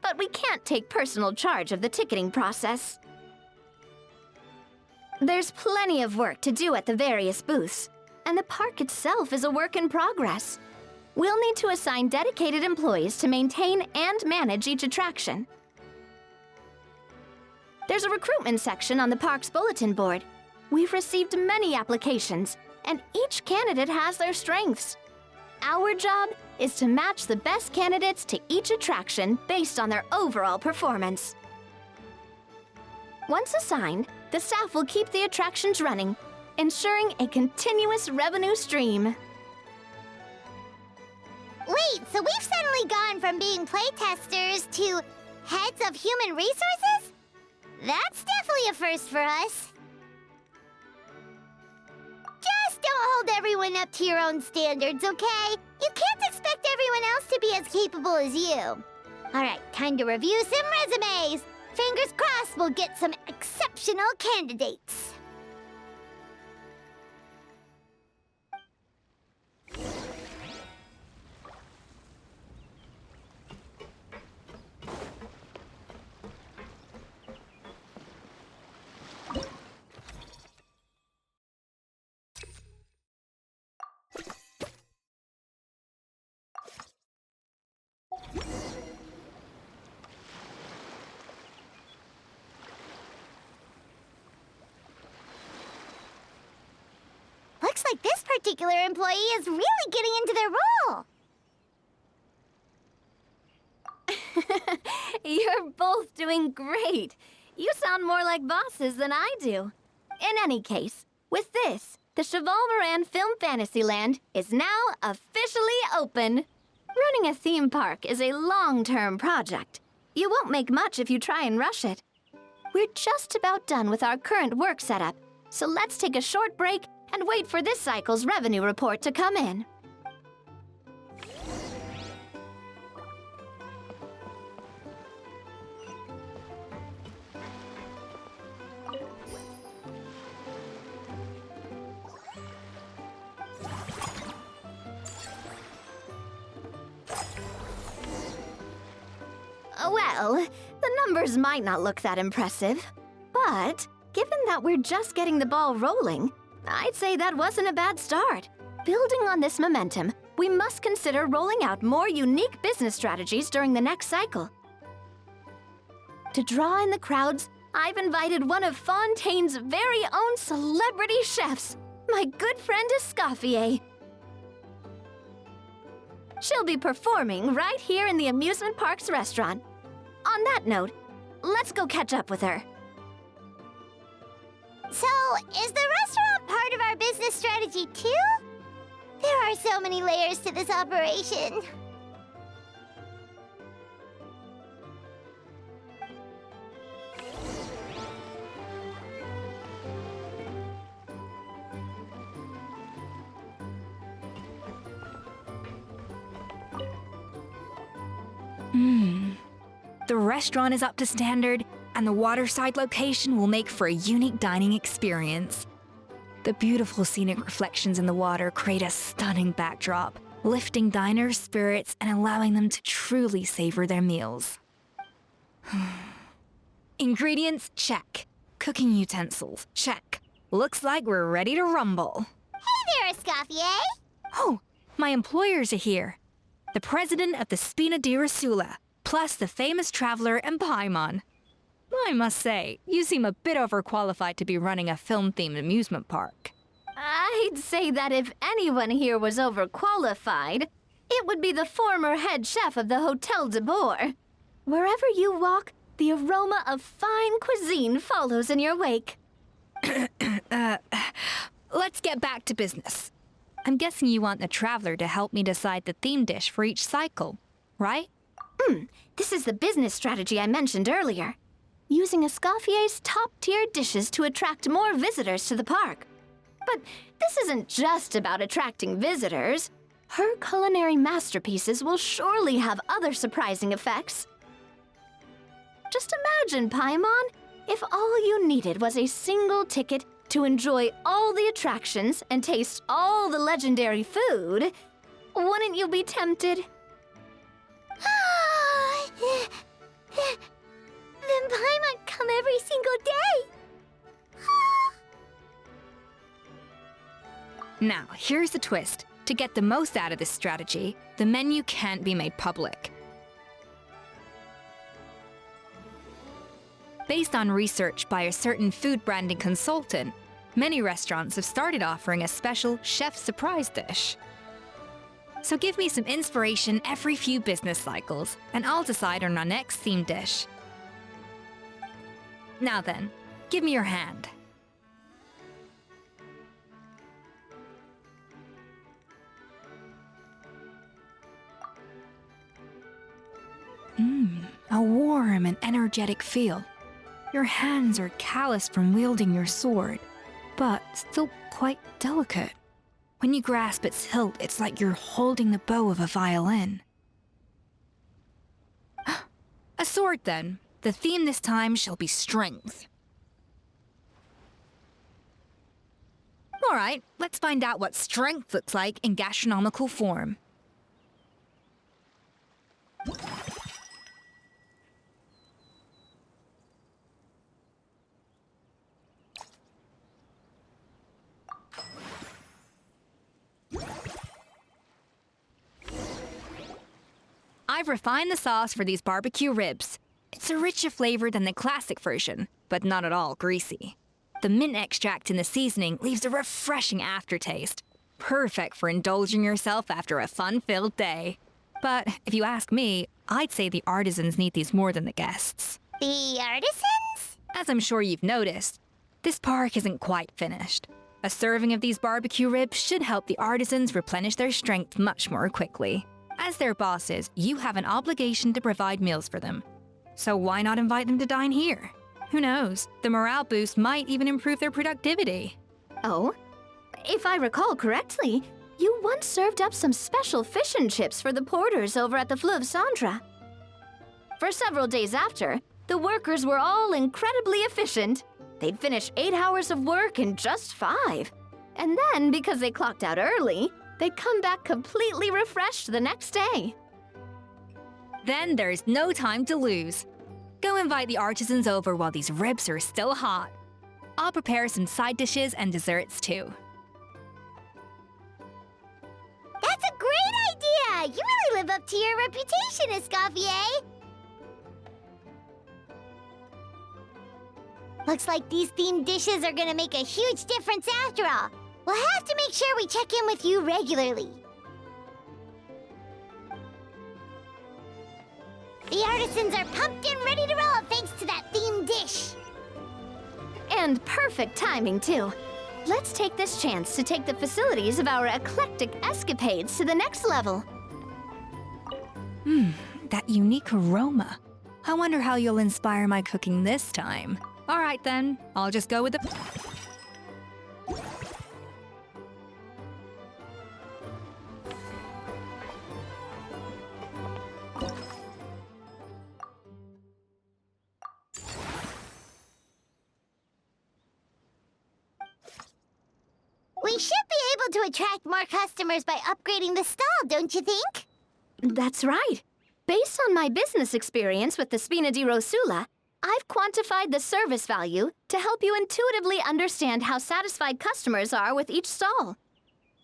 Speaker 4: but we can't take personal charge of the ticketing process. There's plenty of work to do at the various booths, and the park itself is a work in progress. We'll need to assign dedicated employees to maintain and manage each attraction. There's a recruitment section on the park's bulletin board. We've received many applications, and each candidate has their strengths. Our job is to match the best candidates to each attraction based on their overall performance. Once assigned, the staff will keep the attractions running, ensuring a continuous revenue stream.
Speaker 2: Wait, so we've suddenly gone from being playtesters to heads of human resources? That's definitely a first for us. Just don't hold everyone up to your own standards, okay? You can't expect everyone else to be as capable as you. All right, time to review some resumes. Fingers crossed we'll get some exceptional candidates. Looks like this particular employee is really getting into their role.
Speaker 4: You're both doing great. You sound more like bosses than I do. In any case, with this, the Chevalmoran Film Fantasyland is now officially open. Running a theme park is a long-term project. You won't make much if you try and rush it. We're just about done with our current work setup, so let's take a short break and wait for this cycle's revenue report to come in. Well, the numbers might not look that impressive, but given that we're just getting the ball rolling, I'd say that wasn't a bad start. Building on this momentum, we must consider rolling out more unique business strategies during the next cycle. To draw in the crowds, I've invited one of Fontaine's very own celebrity chefs, my good friend Escoffier. She'll be performing right here in the Amusement Park's restaurant. On that note, let's go catch up with her.
Speaker 2: So, is the restaurant part of our business strategy too? There are so many layers to this operation.
Speaker 5: The restaurant is up to standard, and the waterside location will make for a unique dining experience. The beautiful scenic reflections in the water create a stunning backdrop, lifting diners' spirits and allowing them to truly savor their meals. Ingredients, check. Cooking utensils, check. Looks like we're ready to rumble.
Speaker 2: Hey there, Escoffier!
Speaker 5: Oh, my employers are here. The president of the Spina di Rasula, plus the famous traveler and Paimon. I must say, you seem a bit overqualified to be running a film-themed amusement park.
Speaker 4: I'd say that if anyone here was overqualified, it would be the former head chef of the Hotel de Boer. Wherever you walk, the aroma of fine cuisine follows in your wake.
Speaker 5: Let's get back to business. I'm guessing you want the traveler to help me decide the theme dish for each cycle, right?
Speaker 4: This is the business strategy I mentioned earlier. Using Escoffier's top-tier dishes to attract more visitors to the park. But this isn't just about attracting visitors. Her culinary masterpieces will surely have other surprising effects. Just imagine, Paimon, if all you needed was a single ticket to enjoy all the attractions and taste all the legendary food. Wouldn't you be tempted?
Speaker 2: Then Paimon come every single day!
Speaker 5: Now, here's the twist. To get the most out of this strategy, the menu can't be made public. Based on research by a certain food branding consultant, many restaurants have started offering a special chef surprise dish. So give me some inspiration every few business cycles, and I'll decide on our next theme dish. Now then, give me your hand. A warm and energetic feel. Your hands are calloused from wielding your sword, but still quite delicate. When you grasp its hilt, it's like you're holding the bow of a violin. A sword, then. The theme this time shall be strength. All right, let's find out what strength looks like in gastronomical form. I've refined the sauce for these barbecue ribs. It's a richer flavor than the classic version, but not at all greasy. The mint extract in the seasoning leaves a refreshing aftertaste, perfect for indulging yourself after a fun-filled day. But if you ask me, I'd say the artisans need these more than the guests.
Speaker 2: The artisans?
Speaker 5: As I'm sure you've noticed, this park isn't quite finished. A serving of these barbecue ribs should help the artisans replenish their strength much more quickly. As their bosses, you have an obligation to provide meals for them. So why not invite them to dine here? Who knows? The morale boost might even improve their productivity.
Speaker 4: Oh? If I recall correctly, you once served up some special fish and chips for the porters over at the Fleuve Centre. For several days after, the workers were all incredibly efficient. They'd finish 8 hours of work in just 5. And then, because they clocked out early, they'd come back completely refreshed the next day.
Speaker 5: Then there's no time to lose. Go invite the artisans over while these ribs are still hot. I'll prepare some side dishes and desserts too.
Speaker 2: That's a great idea! You really live up to your reputation, Escoffier! Looks like these themed dishes are gonna make a huge difference after all. We'll have to make sure we check in with you regularly. The artisans are pumped and ready to roll thanks to that themed dish.
Speaker 4: And perfect timing, too. Let's take this chance to take the facilities of our eclectic escapades to the next level.
Speaker 5: That unique aroma. I wonder how you'll inspire my cooking this time. All right then, I'll just go with the...
Speaker 2: We should be able to attract more customers by upgrading the stall, don't you think?
Speaker 4: That's right. Based on my business experience with the Spina di Rosula, I've quantified the service value to help you intuitively understand how satisfied customers are with each stall.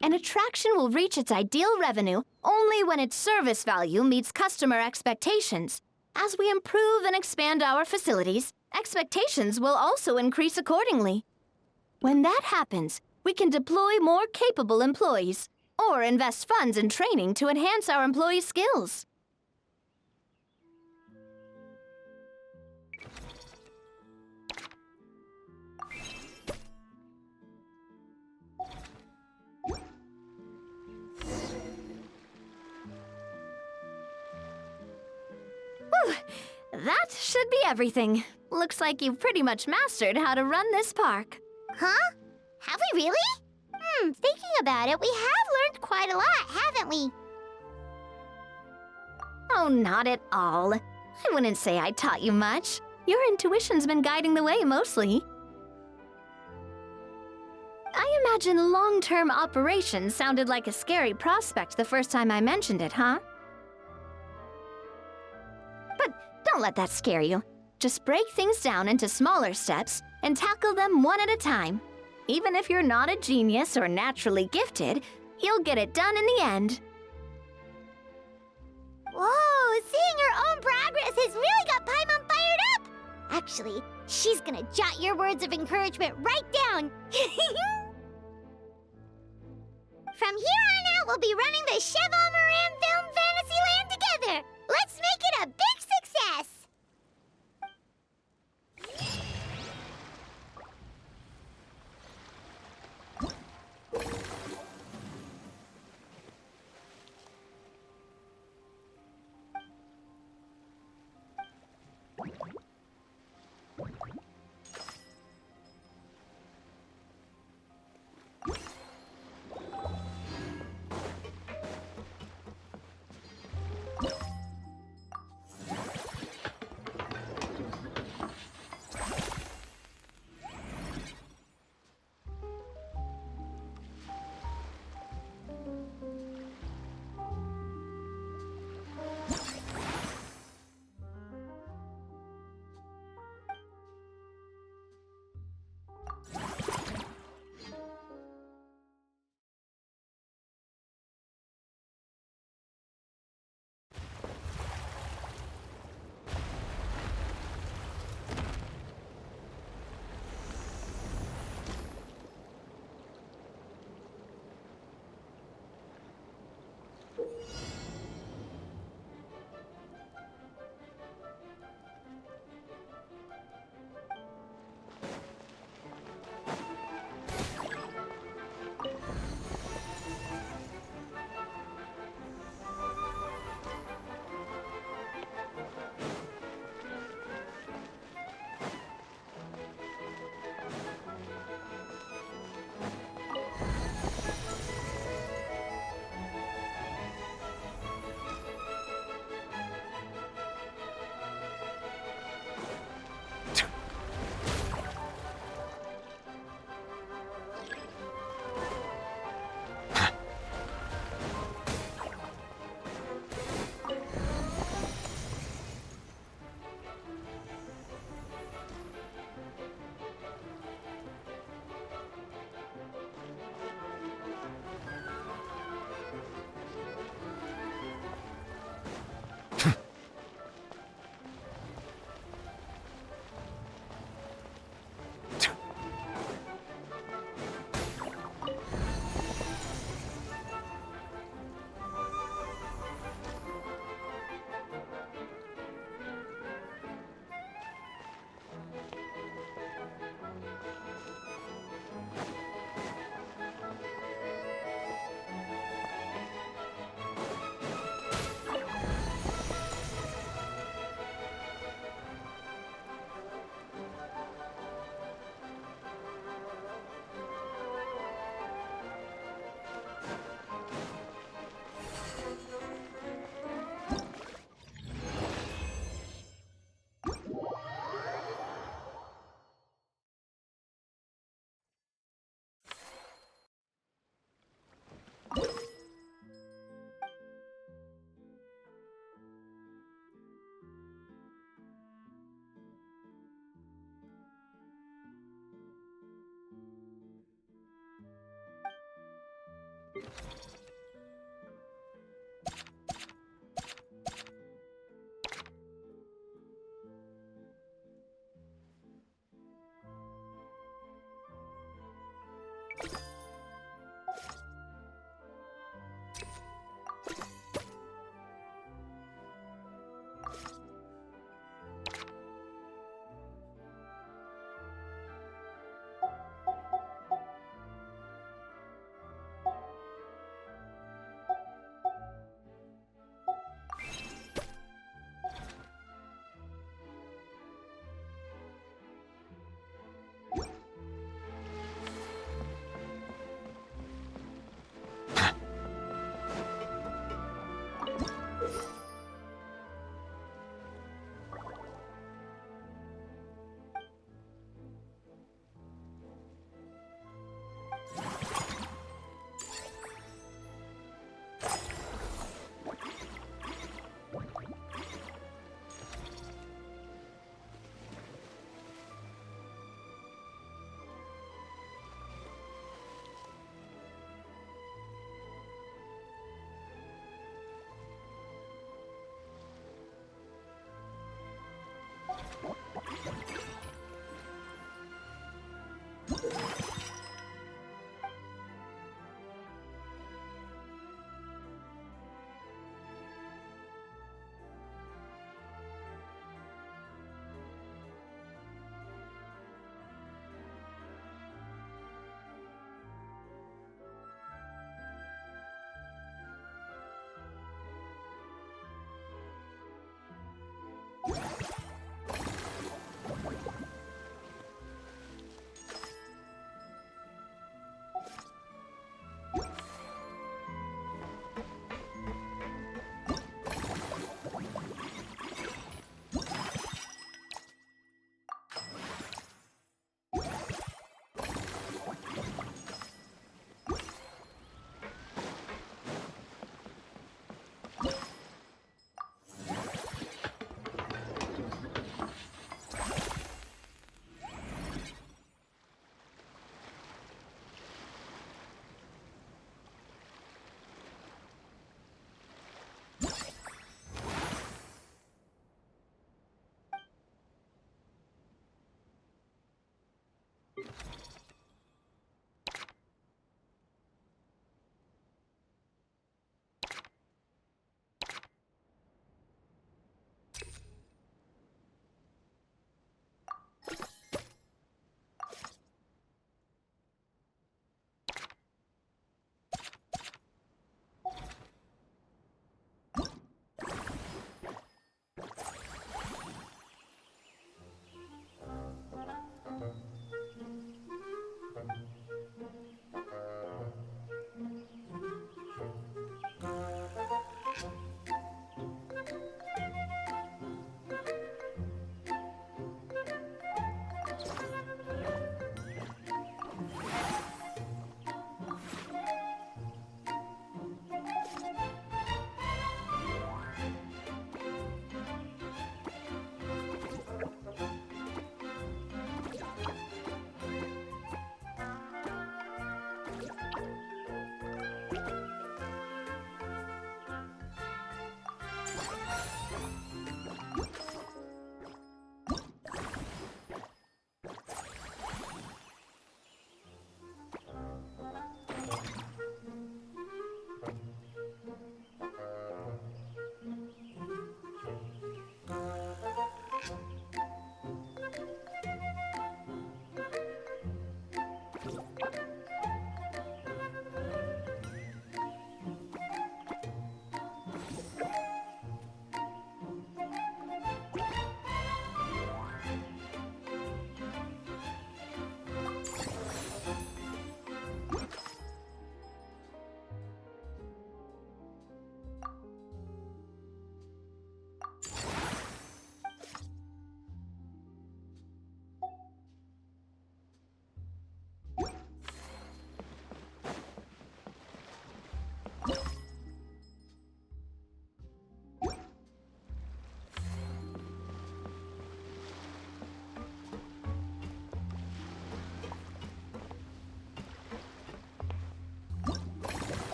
Speaker 4: An attraction will reach its ideal revenue only when its service value meets customer expectations. As we improve and expand our facilities, expectations will also increase accordingly. When that happens, we can deploy more capable employees or invest funds in training to enhance our employees' skills. Whew, that should be everything. Looks like you've pretty much mastered how to run this park.
Speaker 2: Huh? Have we really? Thinking about it, we have learned quite a lot, haven't we?
Speaker 4: Oh, not at all. I wouldn't say I taught you much. Your intuition's been guiding the way mostly. I imagine long-term operations sounded like a scary prospect the first time I mentioned it, huh? But don't let that scare you. Just break things down into smaller steps and tackle them one at a time. Even if you're not a genius or naturally gifted, you'll get it done in the end.
Speaker 2: Whoa, seeing her own progress has really got Paimon fired up! Actually, she's gonna jot your words of encouragement right down. From here on out, we'll be running the Cheval Moran Film Fantasyland together! Let's make it a big success!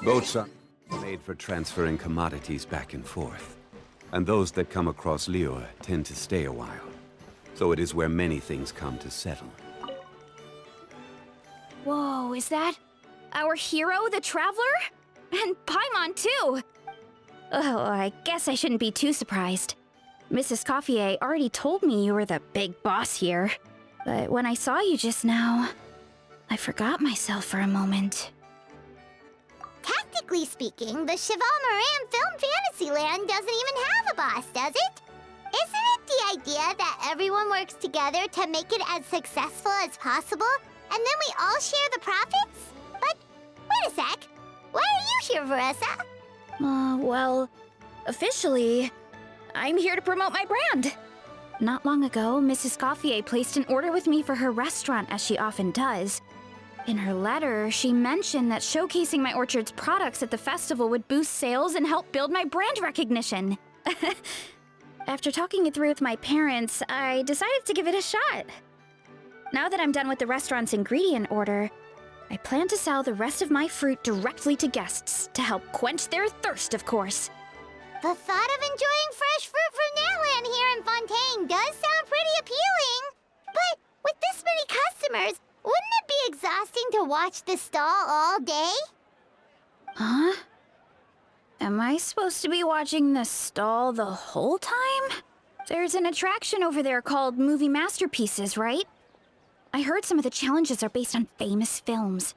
Speaker 19: Boats are made for transferring commodities back and forth. And those that come across Liyue tend to stay a while. So it is where many things come to settle.
Speaker 1: Whoa, is that our hero, the Traveler? And Paimon, too! Oh, I guess I shouldn't be too surprised. Mrs. Coiffier already told me you were the big boss here. But when I saw you just now, I forgot myself for a moment.
Speaker 2: Technically speaking, the Cheval Moran Film Fantasyland doesn't even have a boss, does it? Isn't it the idea that everyone works together to make it as successful as possible, and then we all share the profits? But, wait a sec. Why are you here, Veressa?
Speaker 1: Well, officially, I'm here to promote my brand. Not long ago, Mrs. Coiffier placed an order with me for her restaurant, as she often does. In her letter, she mentioned that showcasing my orchard's products at the festival would boost sales and help build my brand recognition. After talking it through with my parents, I decided to give it a shot. Now that I'm done with the restaurant's ingredient order, I plan to sell the rest of my fruit directly to guests to help quench their thirst, of course.
Speaker 2: The thought of enjoying fresh fruit from Natlan here in Fontaine does sound pretty appealing. But with this many customers, wouldn't it be exhausting to watch the stall all day?
Speaker 1: Huh? Am I supposed to be watching the stall the whole time? There's an attraction over there called Movie Masterpieces, right? I heard some of the challenges are based on famous films.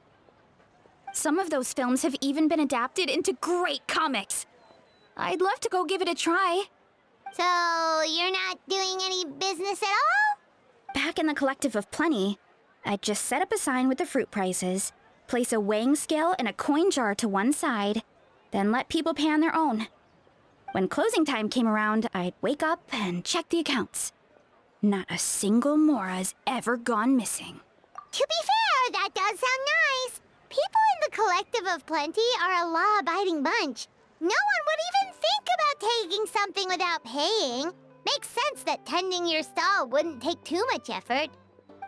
Speaker 1: Some of those films have even been adapted into great comics. I'd love to go give it a try.
Speaker 2: So, you're not doing any business at all?
Speaker 1: Back in the Collective of Plenty, I'd just set up a sign with the fruit prices, place a weighing scale and a coin jar to one side, then let people pay on their own. When closing time came around, I'd wake up and check the accounts. Not a single Mora's ever gone missing.
Speaker 2: To be fair, that does sound nice. People in the Collective of Plenty are a law-abiding bunch. No one would even think about taking something without paying. Makes sense that tending your stall wouldn't take too much effort.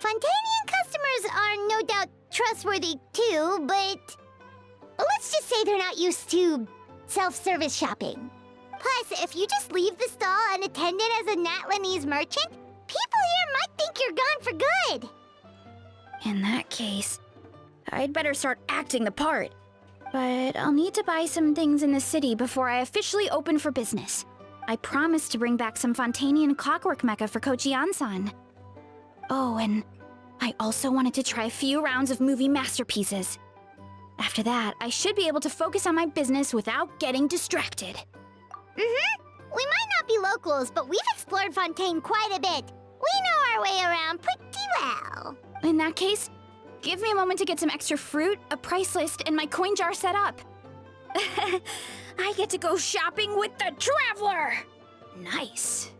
Speaker 2: Fontainian customers are no doubt trustworthy too, but let's just say they're not used to self-service shopping. Plus, if you just leave the stall unattended as a Natlanese merchant, people here might think you're gone for good.
Speaker 1: In that case, I'd better start acting the part. But I'll need to buy some things in the city before I officially open for business. I promised to bring back some Fontainian clockwork mecha for Kochi-san. Oh, and I also wanted to try a few rounds of movie masterpieces. After that, I should be able to focus on my business without getting distracted.
Speaker 2: Mm-hmm. We might not be locals, but we've explored Fontaine quite a bit. We know our way around pretty well.
Speaker 1: In that case, give me a moment to get some extra fruit, a price list, and my coin jar set up. I get to go shopping with the Traveler! Nice.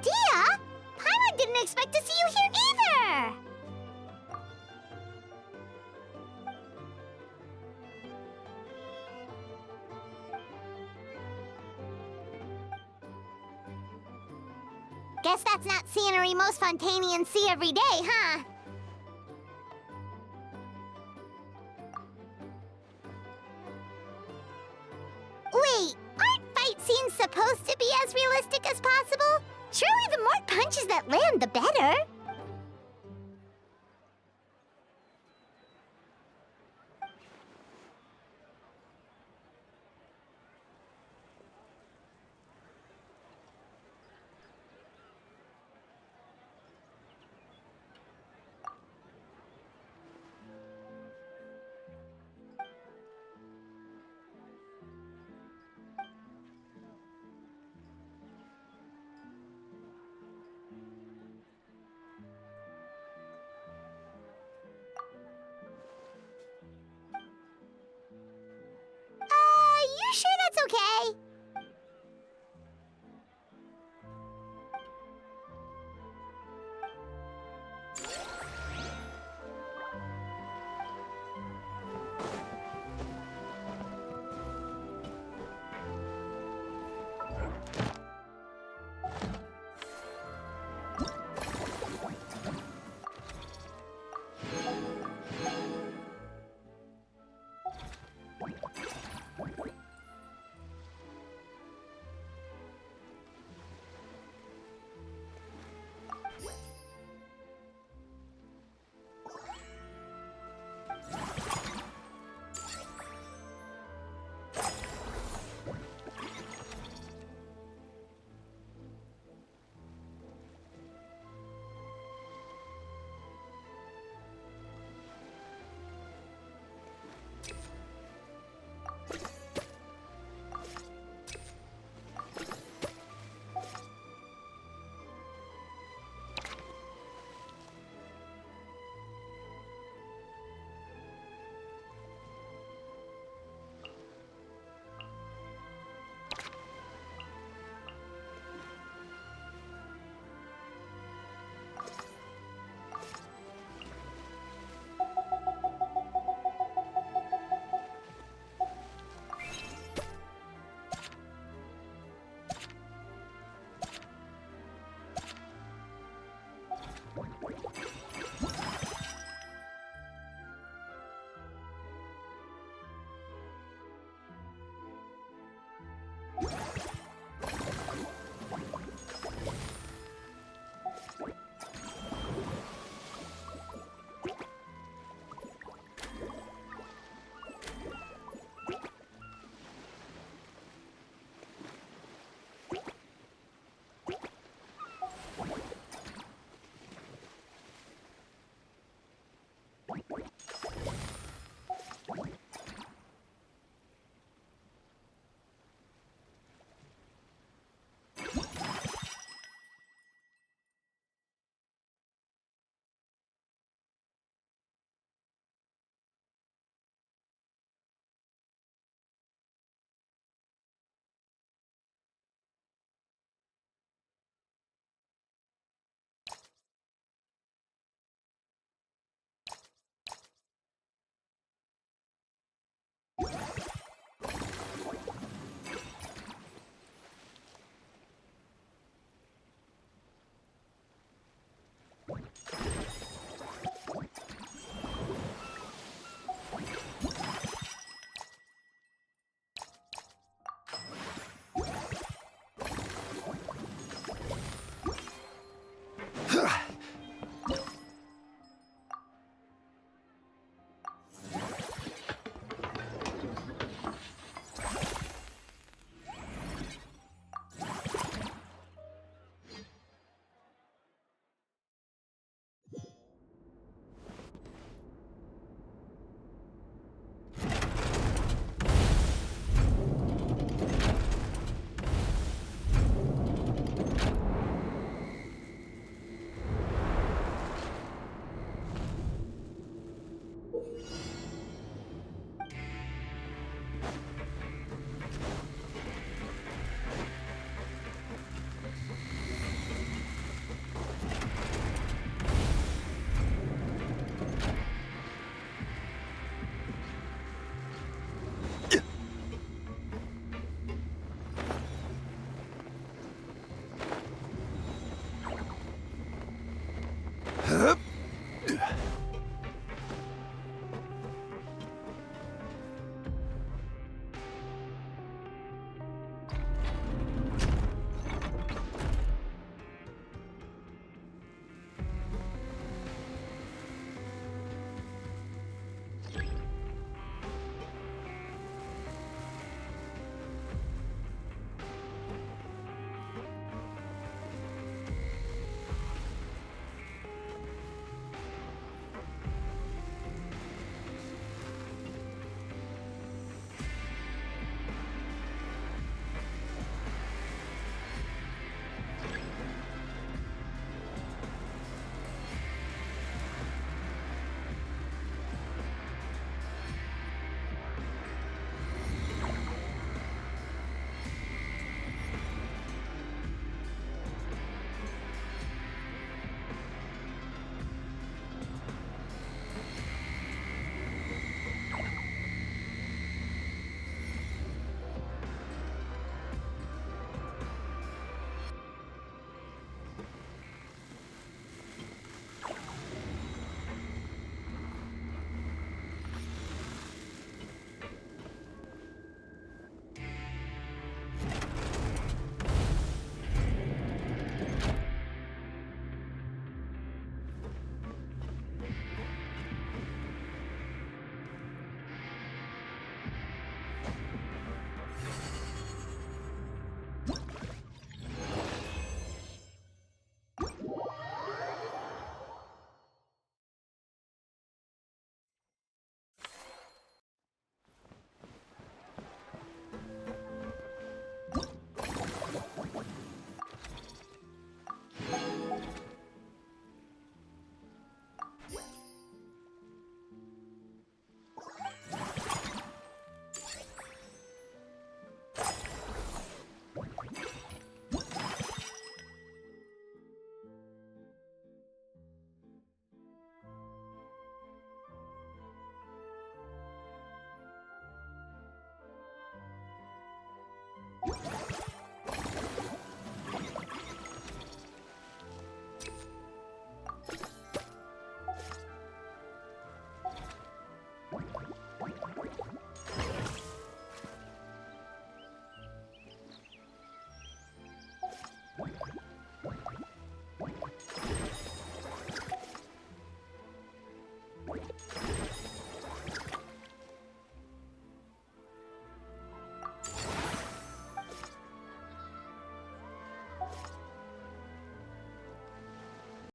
Speaker 2: Dia? Paimon didn't expect to see you here either! Guess that's not scenery most Fontanians see every day, huh? Wait, aren't fight scenes supposed to be as realistic as possible? Surely the more punches that land, the better.